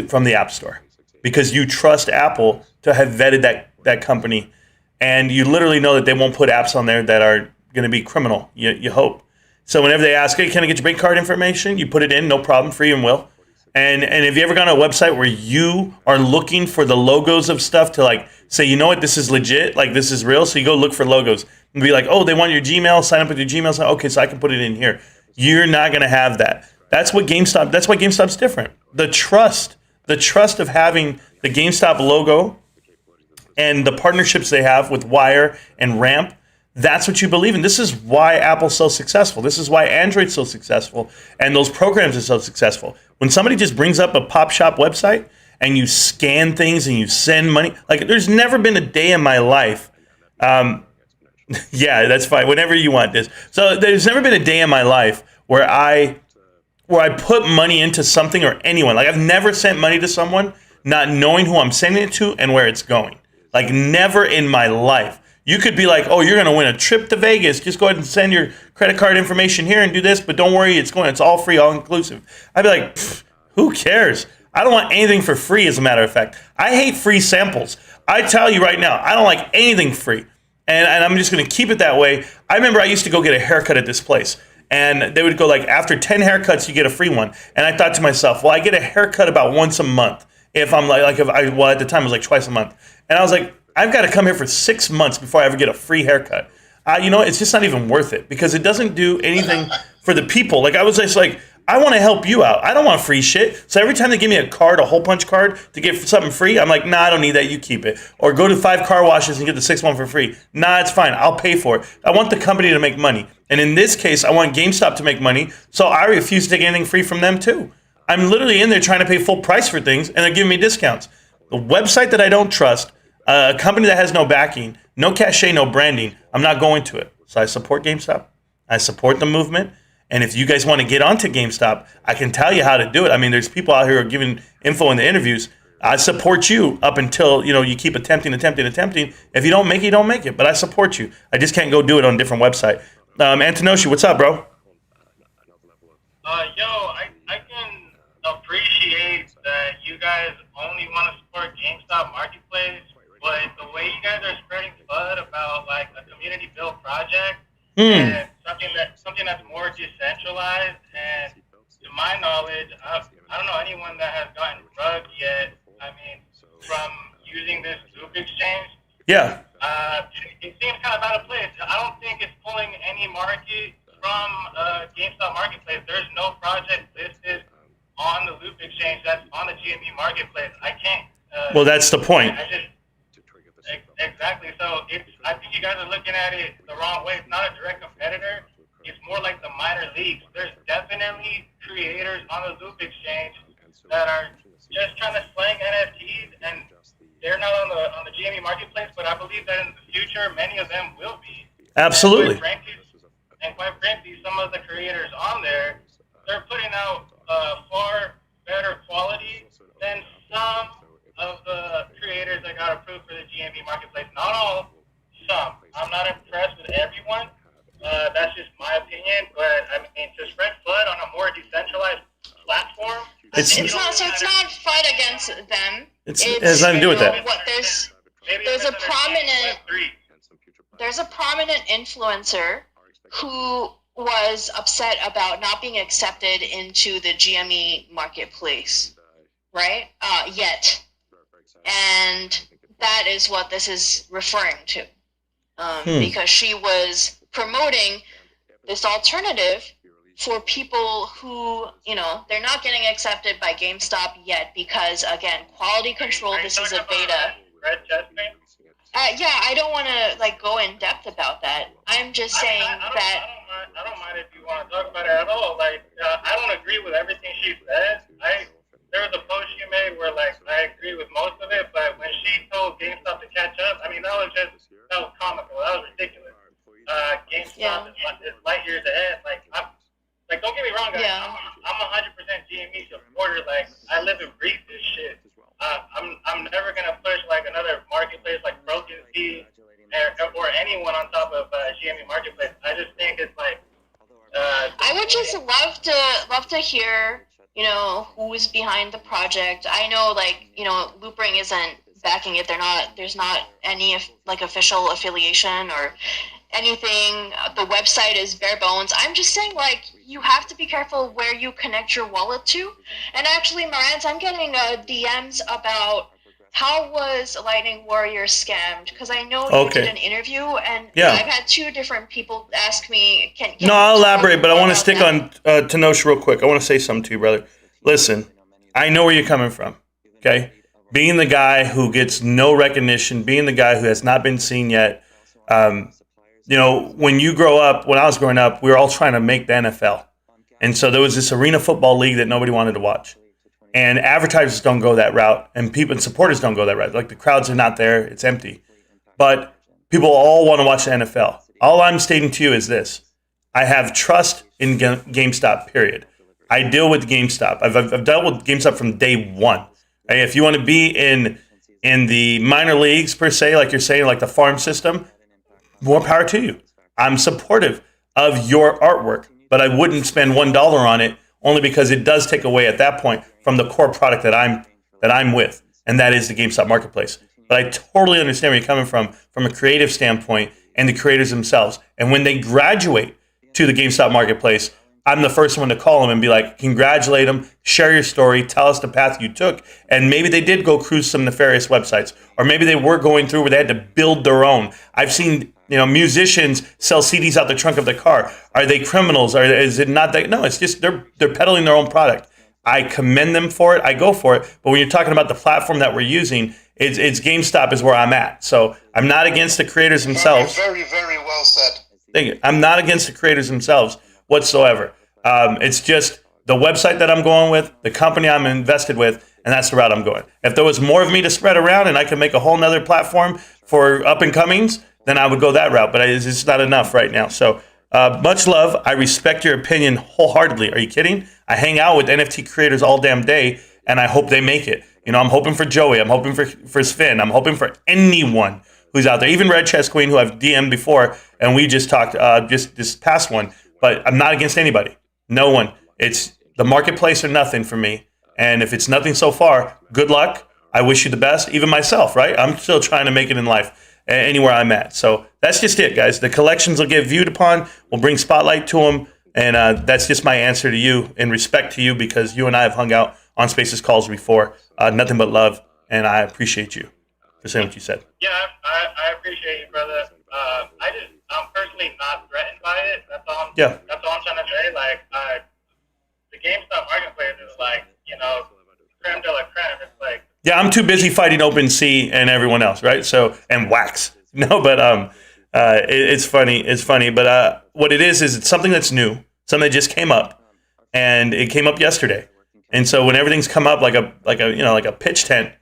[SPEAKER 1] from the App Store, because you trust Apple to have vetted that company, and you literally know that they won't put apps on there that are going to be criminal. You hope. So whenever they ask, hey, can I get your bank card information? You put it in, no problem, free and will. And have you ever gone to a website where you are looking for the logos of stuff to, like, say, you know what, this is legit, like, this is real? So you go look for logos and be like, oh, they want your Gmail, sign up with your Gmail. Okay, so I can put it in here. You're not going to have that. That's why GameStop's different. The trust of having the GameStop logo and the partnerships they have with Wire and Ramp, that's what you believe in. This is why Apple's so successful. This is why Android's so successful, and those programs are so successful. When somebody just brings up a pop shop website and you scan things and you send money, like, there's never been a day in my life. Yeah, that's fine. Whenever you want this. So there's never been a day in my life where I put money into something or anyone. Like, I've never sent money to someone not knowing who I'm sending it to and where it's going. Like, never in my life. You could be like, oh, you're going to win a trip to Vegas. Just go ahead and send your credit card information here and do this, but don't worry, it's all free, all inclusive. I'd be like, who cares? I don't want anything for free, as a matter of fact. I hate free samples. I tell you right now, I don't like anything free. And I'm just going to keep it that way. I remember I used to go get a haircut at this place. And they would go, like, after 10 haircuts, you get a free one. And I thought to myself, well, I get a haircut about once a month. If I'm at the time it was like twice a month. And I was like, I've got to come here for 6 months before I ever get a free haircut. It's just not even worth it, because it doesn't do anything for the people. Like, I was just like, I want to help you out. I don't want free shit. So every time they give me a hole punch card to get something free, I'm like, nah, I don't need that. You keep it. Or go to 5 car washes and get the 6th one for free. Nah, it's fine. I'll pay for it. I want the company to make money. And in this case, I want GameStop to make money. So I refuse to take anything free from them too. I'm literally in there trying to pay full price for things, and they're giving me discounts. The website that I don't trust, a company that has no backing, no cachet, no branding, I'm not going to it. So I support GameStop. I support the movement. And if you guys want to get onto GameStop, I can tell you how to do it. I mean, there's people out here who are giving info in the interviews. I support you up until, you keep attempting. If you don't make it, you don't make it. But I support you. I just can't go do it on a different website. Antinoshi, what's up, bro?
[SPEAKER 10] I can appreciate that you guys only want to support GameStop Marketplace, but the way you guys are spreading FUD about like a community build project and something that's more decentralized, and to my knowledge, I don't know anyone that has gotten rugged yet. I mean, from using this loop exchange.
[SPEAKER 1] Yeah.
[SPEAKER 10] It seems kind of out of place. I don't think it's pulling any market from GameStop Marketplace. There's no project listed on the loop exchange that's on the GME Marketplace. I can't.
[SPEAKER 1] Well, that's the point.
[SPEAKER 10] Exactly. So I think you guys are looking at it the wrong way. It's not a direct competitor. It's more like the minor leagues. There's definitely creators on the loop exchange that are just trying to slang NFTs, and they're not on the GME Marketplace. But I believe that in the future, many of them will be.
[SPEAKER 1] Absolutely.
[SPEAKER 10] And quite frankly, some of the creators on there, they're putting out far better quality than some of the creators that got approved for the GME Marketplace. Not all, some. I'm not impressed with everyone. That's just my opinion. But I mean, to spread FUD on a more decentralized platform.
[SPEAKER 2] It's not FUD against them.
[SPEAKER 1] It has nothing to do with that.
[SPEAKER 2] There's a prominent influencer who was upset about not being accepted into the GME Marketplace, right? Yet. And that is what this is referring to. Because she was promoting this alternative for people who, they're not getting accepted by GameStop yet because, again, quality control, this is a beta. I don't want to, go in depth about that. I'm just saying that...
[SPEAKER 10] I don't mind if you want to talk about it at all. I don't agree with everything she said. There was a post she made where, I agree with most of it, but when she told GameStop to catch up, that was comical. That was ridiculous. GameStop is light years ahead. Don't get me wrong, guys. Yeah. I'm 100% GME supporter. I live and breathe this shit. I'm never gonna push another marketplace like Broken Sea or anyone on top of GME Marketplace. I just think it's
[SPEAKER 2] I would just love to hear who's behind the project. I know Loopring isn't backing it. There's not any official affiliation or anything. The website is bare bones. I'm just saying you have to be careful where you connect your wallet to. And actually, Marantz, I'm getting DMs about how was Lightning Warrior scammed, because I know you did an interview, and I've had two different people ask me, can
[SPEAKER 1] I'll elaborate, but I want to stick on Tenosh real quick. I want to say something to you, brother. Listen, I know where you're coming from, okay? Being the guy who gets no recognition, being the guy who has not been seen yet, when you grow up, when I was growing up, we were all trying to make the NFL. And so there was this arena football league that nobody wanted to watch. And advertisers don't go that route, and people and supporters don't go that route. The crowds are not there; it's empty. But people all want to watch the NFL. All I'm stating to you is this: I have trust in GameStop. Period. I deal with GameStop. I've dealt with GameStop from day one. Right? If you want to be in the minor leagues per se, like you're saying, like the farm system, more power to you. I'm supportive of your artwork, but I wouldn't spend $1 on it only because it does take away at that point from the core product that I'm with, and that is the GameStop Marketplace. But I totally understand where you're coming from a creative standpoint and the creators themselves. And when they graduate to the GameStop Marketplace, I'm the first one to call them and be like, congratulate them, share your story, tell us the path you took. And maybe they did go cruise some nefarious websites, or maybe they were going through where they had to build their own. I've seen musicians sell CDs out the trunk of their car. Are they criminals? Is it not that? No, it's just they're peddling their own product. I commend them for it. I go for it. But when you're talking about the platform that we're using, it's GameStop is where I'm at. So I'm not against the creators themselves.
[SPEAKER 8] Very, very well said.
[SPEAKER 1] Thank you. I'm not against the creators themselves whatsoever. It's just the website that I'm going with, the company I'm invested with, and that's the route I'm going. If there was more of me to spread around and I could make a whole nother platform for up and comings, then I would go that route. But it's not enough right now. So Much love. I respect your opinion wholeheartedly. Are you kidding? I hang out with NFT creators all damn day, and I hope they make it. I'm hoping for Joey. I'm hoping for Sven. I'm hoping for anyone who's out there, even Red Chess Queen, who I've DM'd before, and we just talked just this past one. But I'm not against anybody. No one. It's the marketplace or nothing for me. And if it's nothing so far, good luck. I wish you the best. Even myself, right? I'm still trying to make it in life anywhere I'm at. So that's just it, guys. The collections will get viewed upon. We'll bring spotlight to them. And that's just my answer to you in respect to you, because you and I have hung out on Spaces calls before. Nothing but love. And I appreciate you for saying what you said.
[SPEAKER 10] Yeah, I appreciate you, brother. I'm personally not threatened by it. That's all I'm trying to say. Like, the GameStop marketplace is like, creme de la creme. It's like,
[SPEAKER 1] yeah, I'm too busy fighting OpenSea and everyone else, right? So, and Wax. No, but it's funny. It's funny. But what it is it's something that's new, something that just came up, and it came up yesterday. And so when everything's come up like a pitch tent,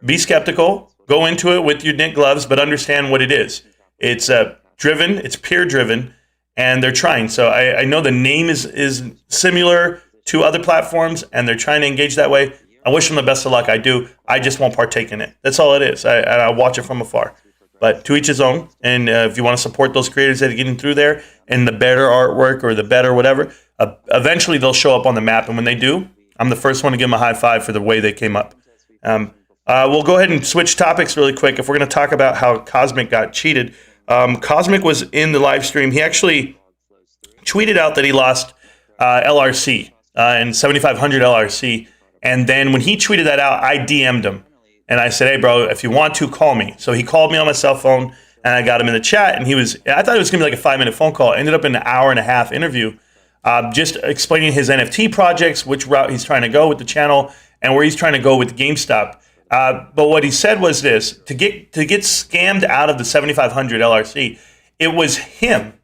[SPEAKER 1] be skeptical, go into it with your knit gloves, but understand what it is. It's driven, it's peer driven, and they're trying. So I know the name is similar to other platforms, and they're trying to engage that way. I wish them the best of luck. I do. I just won't partake in it. That's all it is. I watch it from afar. But to each his own. And if you want to support those creators that are getting through there and the better artwork or the better whatever, eventually they'll show up on the map. And when they do, I'm the first one to give them a high five for the way they came up. We'll go ahead and switch topics really quick. If we're going to talk about how Cosmic got cheated, Cosmic was in the live stream. He actually tweeted out that he lost LRC and 7,500 LRC. And then when he tweeted that out, I DM'd him. And I said, hey, bro, if you want to, call me. So he called me on my cell phone, and I got him in the chat. And I thought it was going to be like a 5-minute phone call. It ended up in an hour and a half interview, just explaining his NFT projects, which route he's trying to go with the channel, and where he's trying to go with GameStop. But what he said was this: to get scammed out of the 7,500 LRC, it was him.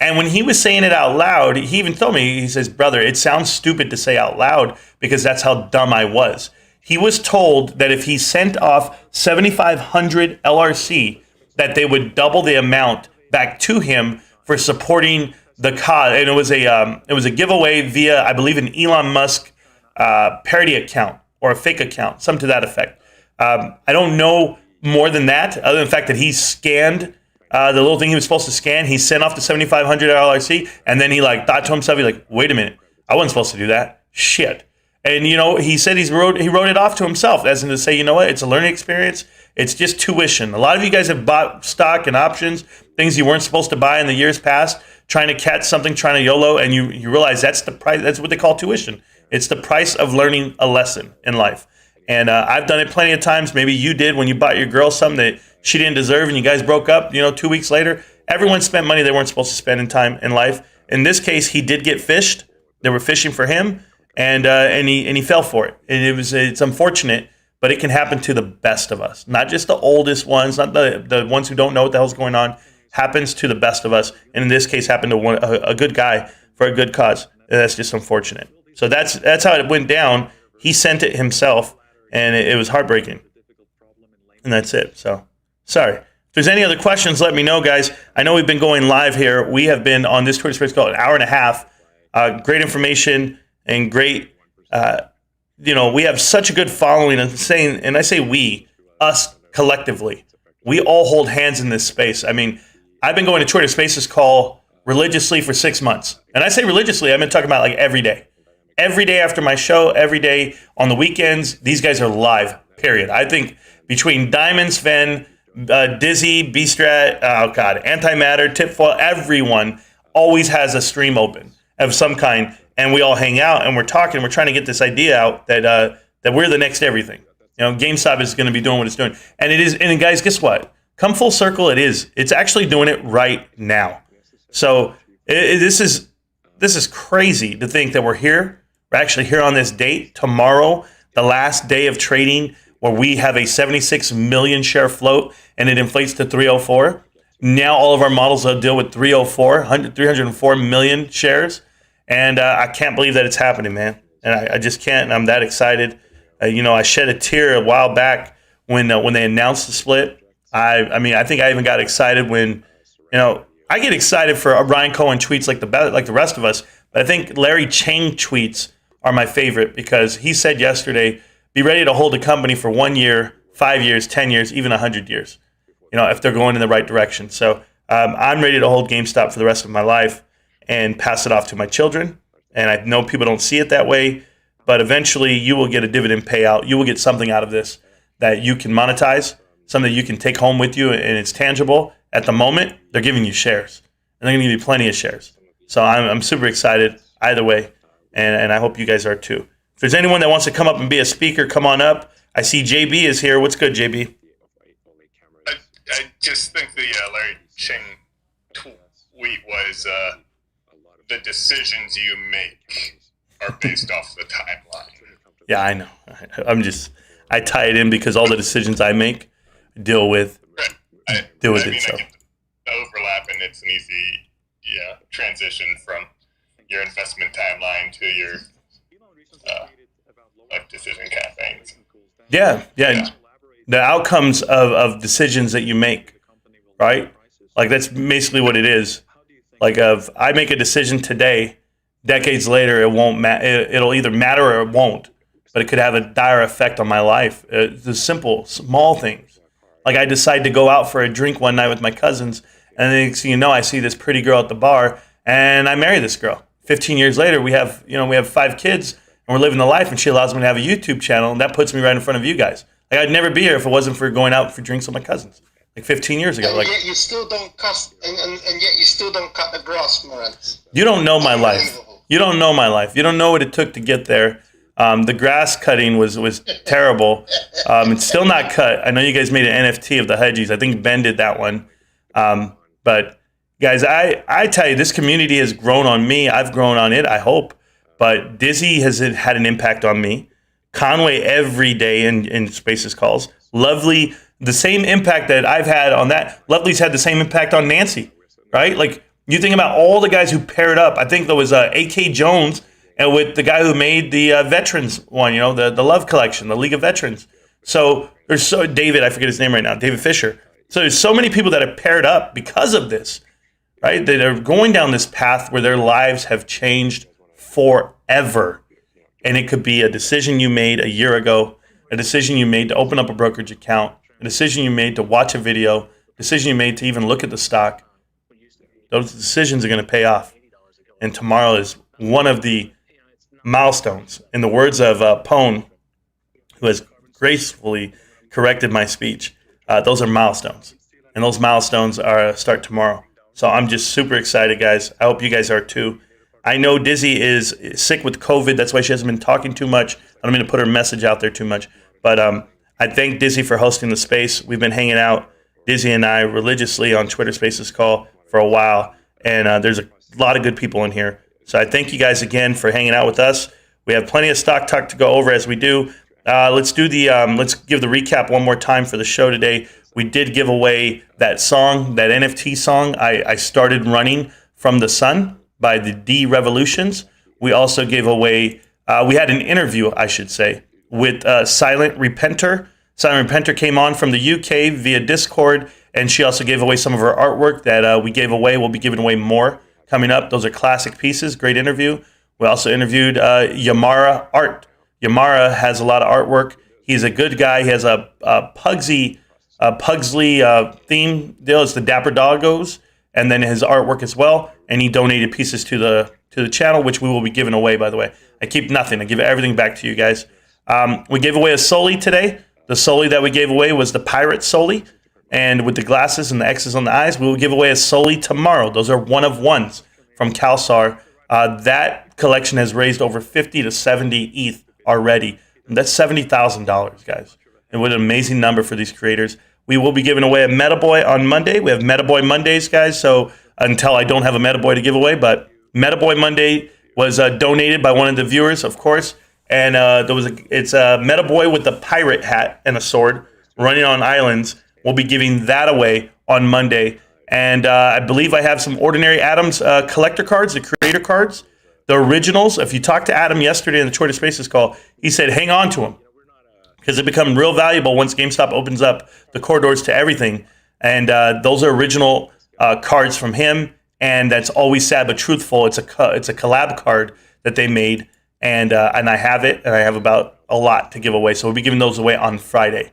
[SPEAKER 1] And when he was saying it out loud, he even told me, he says, brother, it sounds stupid to say out loud because that's how dumb I was. He was told that if he sent off 7,500 LRC, that they would double the amount back to him for supporting the cause. And it was a giveaway via, I believe, an Elon Musk parody account or a fake account, something to that effect. I don't know more than that, other than the fact that he scanned the little thing he was supposed to scan. He sent off the 7,500 LRC, and then he thought to himself, wait a minute, I wasn't supposed to do that. Shit. And, he said he wrote it off to himself, as in to say, you know what, it's a learning experience. It's just tuition. A lot of you guys have bought stock and options, things you weren't supposed to buy in the years past, trying to catch something, trying to YOLO, and you realize that's the price. That's what they call tuition. It's the price of learning a lesson in life. And I've done it plenty of times. Maybe you did when you bought your girl something that she didn't deserve, and you guys broke up, 2 weeks later. Everyone spent money they weren't supposed to spend in time in life. In this case, he did get fished. They were fishing for him. And he fell for it. It's unfortunate, but it can happen to the best of us. Not just the oldest ones, not the ones who don't know what the hell's going on. Happens to the best of us. And in this case, happened to a good guy for a good cause. And that's just unfortunate. So that's how it went down. He sent it himself, and it was heartbreaking. And that's it. So sorry. If there's any other questions, let me know, guys. I know we've been going live here. We have been on this Twitter Space called an hour and a half. Great information. And great, we have such a good following. And I say we, us collectively. We all hold hands in this space. I mean, I've been going to Twitter Spaces call religiously for 6 months. And I say religiously, I've been talking about every day. Every day after my show, every day on the weekends, these guys are live, period. I think between Diamond, Sven, Dizzy, B-Strat, Antimatter, Tipfall, everyone always has a stream open of some kind. And we all hang out and we're talking. We're trying to get this idea out that we're the next everything. GameStop is going to be doing what it's doing, and it is. And guys, guess what? Come full circle, it is. It's actually doing it right now. So this is crazy to think that we're here. We're actually here on this date tomorrow, the last day of trading, where we have a 76 million share float, and it inflates to 304. Now all of our models will deal with 304 million shares. And I can't believe that it's happening, man. And I just can't. And I'm that excited. I shed a tear a while back when they announced the split. I think I even got excited when, I get excited for Ryan Cohen tweets like the rest of us, but I think Larry Chang tweets are my favorite because he said yesterday, be ready to hold a company for 1 year, 5 years, 10 years, even 100 years, if they're going in the right direction. So I'm ready to hold GameStop for the rest of my life and pass it off to my children. And I know people don't see it that way, but eventually you will get a dividend payout. You will get something out of this that you can monetize, something that you can take home with you, and it's tangible. At the moment, they're giving you shares, and they're going to give you plenty of shares. So I'm super excited either way, and I hope you guys are too. If there's anyone that wants to come up and be a speaker, come on up. I see JB is here. What's good, JB?
[SPEAKER 14] I just think the Larry Ching tweet was the decisions you make are based off the timeline.
[SPEAKER 1] Yeah, I know. I tie it in because all the decisions I make deal with it. So
[SPEAKER 14] Overlap, and it's an easy transition from your investment timeline to your life decision campaigns.
[SPEAKER 1] Yeah. The outcomes of decisions that you make, right? Like that's basically what it is. Like I make a decision today, decades later it won't it'll either matter or it won't, but it could have a dire effect on my life. The simple, small things. Like I decide to go out for a drink one night with my cousins, and then next thing you know, I see this pretty girl at the bar, and I marry this girl. 15 years later, we have 5 kids, and we're living the life, and she allows me to have a YouTube channel, and that puts me right in front of you guys. Like I'd never be here if it wasn't for going out for drinks with my cousins, like 15 years ago.
[SPEAKER 8] And yet you still don't cut, and yet you still don't cut the grass, Marantz.
[SPEAKER 1] You don't know my life. You don't know my life. You don't know what it took to get there. The grass cutting was terrible. It's still not cut. I know you guys made an NFT of the hedges. I think Ben did that one. But guys, I tell you, this community has grown on me. I've grown on it, I hope. But Dizzy has had an impact on me. Conway every day in Spaces calls. Lovely, the same impact that I've had on that. Lovely's had the same impact on Nancy, right? Like you think about all the guys who paired up. I think there was A.K. Jones and with the guy who made the veterans one, the Love Collection, the League of Veterans. So there's David, I forget his name right now, David Fisher. So there's so many people that have paired up because of this, right? That are going down this path where their lives have changed forever. And it could be a decision you made a year ago, a decision you made to open up a brokerage account, a decision you made to watch a video, a decision you made to even look at the stock. Those decisions are going to pay off. And tomorrow is one of the milestones. In the words of Pone, who has gracefully corrected my speech, those are milestones. And those milestones start tomorrow. So I'm just super excited, guys. I hope you guys are too. I know Dizzy is sick with COVID. That's why she hasn't been talking too much. I don't mean to put her message out there too much. But I thank Dizzy for hosting the space. We've been hanging out, Dizzy and I, religiously on Twitter Spaces call for a while. And there's a lot of good people in here. So I thank you guys again for hanging out with us. We have plenty of stock talk to go over as we do. Let's give the recap one more time for the show today. We did give away that song, that NFT song. I started running from the sun by the D Revolutions. We also gave away, we had an interview, I should say, with Silent Repenter. Silent Repenter came on from the UK via Discord, and she also gave away some of her artwork that we gave away. We'll be giving away more coming up. Those are classic pieces. Great interview. We also interviewed Yamara Art. Yamara has a lot of artwork. He's a good guy. He has a Pugsley theme deal. It's the Dapper Doggos, and then his artwork as well. And he donated pieces to the channel, which we will be giving away, by the way. I keep nothing. I give everything back to you guys. We gave away a Soli today. The Soli that we gave away was the Pirate Soli. And with the glasses and the X's on the eyes, we will give away a Soli tomorrow. Those are one of ones from Calsar. That collection has raised over 50 to 70 ETH already. And that's $70,000, guys. And what an amazing number for these creators. We will be giving away a Metaboy on Monday. We have Metaboy Mondays, guys. So until I don't have a Metaboy to give away, but Metaboy Monday was donated by one of the viewers, of course. And it's a Metaboy with a pirate hat and a sword running on islands. We'll be giving that away on Monday. And I believe I have some Ordinary Adams collector cards, the creator cards, the originals. If you talked to Adam yesterday in the Twitter Spaces call, he said hang on to them because they become real valuable once GameStop opens up the corridors to everything. And those are original cards from him, and that's always sad but truthful. It's a collab card that they made, and I have it, and I have about a lot to give away. So we'll be giving those away on Friday.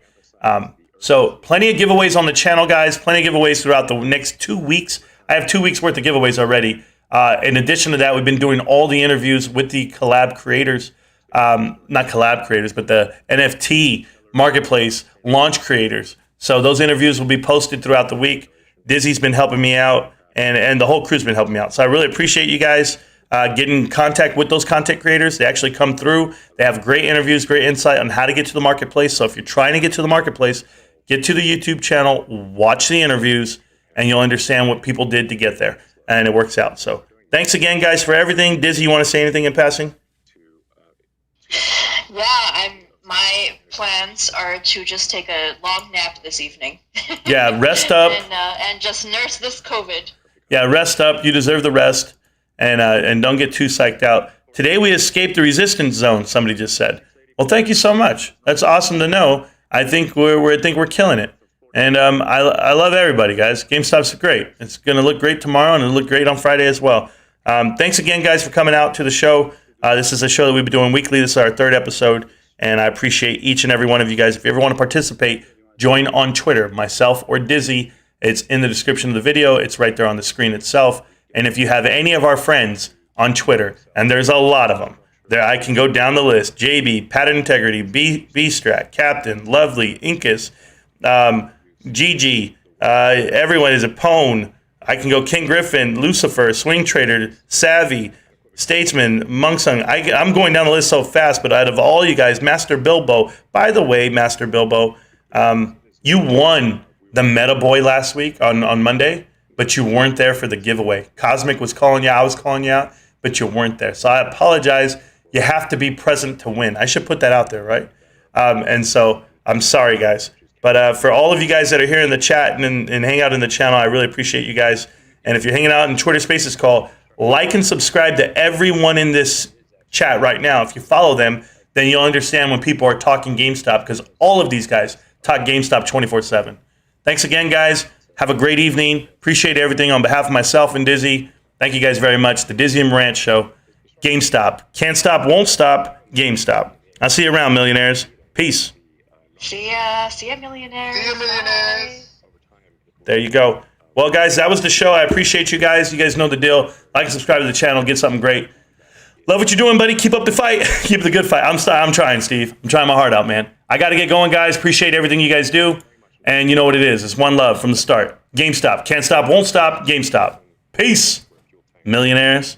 [SPEAKER 1] So plenty of giveaways on the channel, guys. Plenty of giveaways throughout the next 2 weeks. I have 2 weeks worth of giveaways already. In addition to that, we've been doing all the interviews with the collab creators, not collab creators, but the NFT marketplace launch creators. So those interviews will be posted throughout the week. Dizzy's been helping me out, and the whole crew's been helping me out. So I really appreciate you guys getting in contact with those content creators. They actually come through. They have great interviews, great insight on how to get to the marketplace. So if you're trying to get to the marketplace, get to the YouTube channel, watch the interviews, and you'll understand what people did to get there. And it works out. So thanks again, guys, for everything. Dizzy, you want to say anything in passing?
[SPEAKER 2] Yeah, my plans are to just take a long nap this evening.
[SPEAKER 1] Yeah, rest up.
[SPEAKER 2] and just nurse this COVID.
[SPEAKER 1] Yeah, rest up. You deserve the rest. And don't get too psyched out. Today we escaped the resistance zone, somebody just said. Well, thank you so much. That's awesome to know. I think we're killing it. And I love everybody, guys. GameStop's great. It's going to look great tomorrow, and it'll look great on Friday as well. Thanks again, guys, for coming out to the show. This is a show that we've been doing weekly. This is our 3rd episode, and I appreciate each and every one of you guys. If you ever want to participate, join on Twitter, myself or Dizzy. It's in the description of the video. It's right there on the screen itself. And if you have any of our friends on Twitter, and there's a lot of them, there I can go down the list. JB, Pattern Integrity, B-Strat, Captain, Lovely, Incus, GG, everyone is a Pone. I can go King Griffin, Lucifer, Swing Trader, Savvy, Statesman, Monksung. I'm going down the list so fast, but out of all you guys, Master Bilbo. By the way, Master Bilbo, you won the Meta Boy last week on Monday, but you weren't there for the giveaway. Cosmic was calling you, I was calling you out, but you weren't there. So I apologize. You have to be present to win. I should put that out there, right? And so I'm sorry, guys. But for all of you guys that are here in the chat and hang out in the channel, I really appreciate you guys. And if you're hanging out in Twitter Spaces call, like and subscribe to everyone in this chat right now. If you follow them, then you'll understand when people are talking GameStop, because all of these guys talk GameStop 24/7. Thanks again, guys. Have a great evening. Appreciate everything on behalf of myself and Dizzy. Thank you guys very much. The Dizzy and Marantz Show. GameStop. Can't stop, won't stop. GameStop. I'll see you around, millionaires. Peace.
[SPEAKER 2] See ya, millionaires.
[SPEAKER 8] See ya, millionaires.
[SPEAKER 1] There you go. Well, guys, that was the show. I appreciate you guys. You guys know the deal. Like and subscribe to the channel. Get something great. Love what you're doing, buddy. Keep up the fight. Keep the good fight. I'm trying, Steve. I'm trying my heart out, man. I got to get going, guys. Appreciate everything you guys do. And you know what it is. It's one love from the start. GameStop. Can't stop, won't stop. GameStop. Peace, millionaires.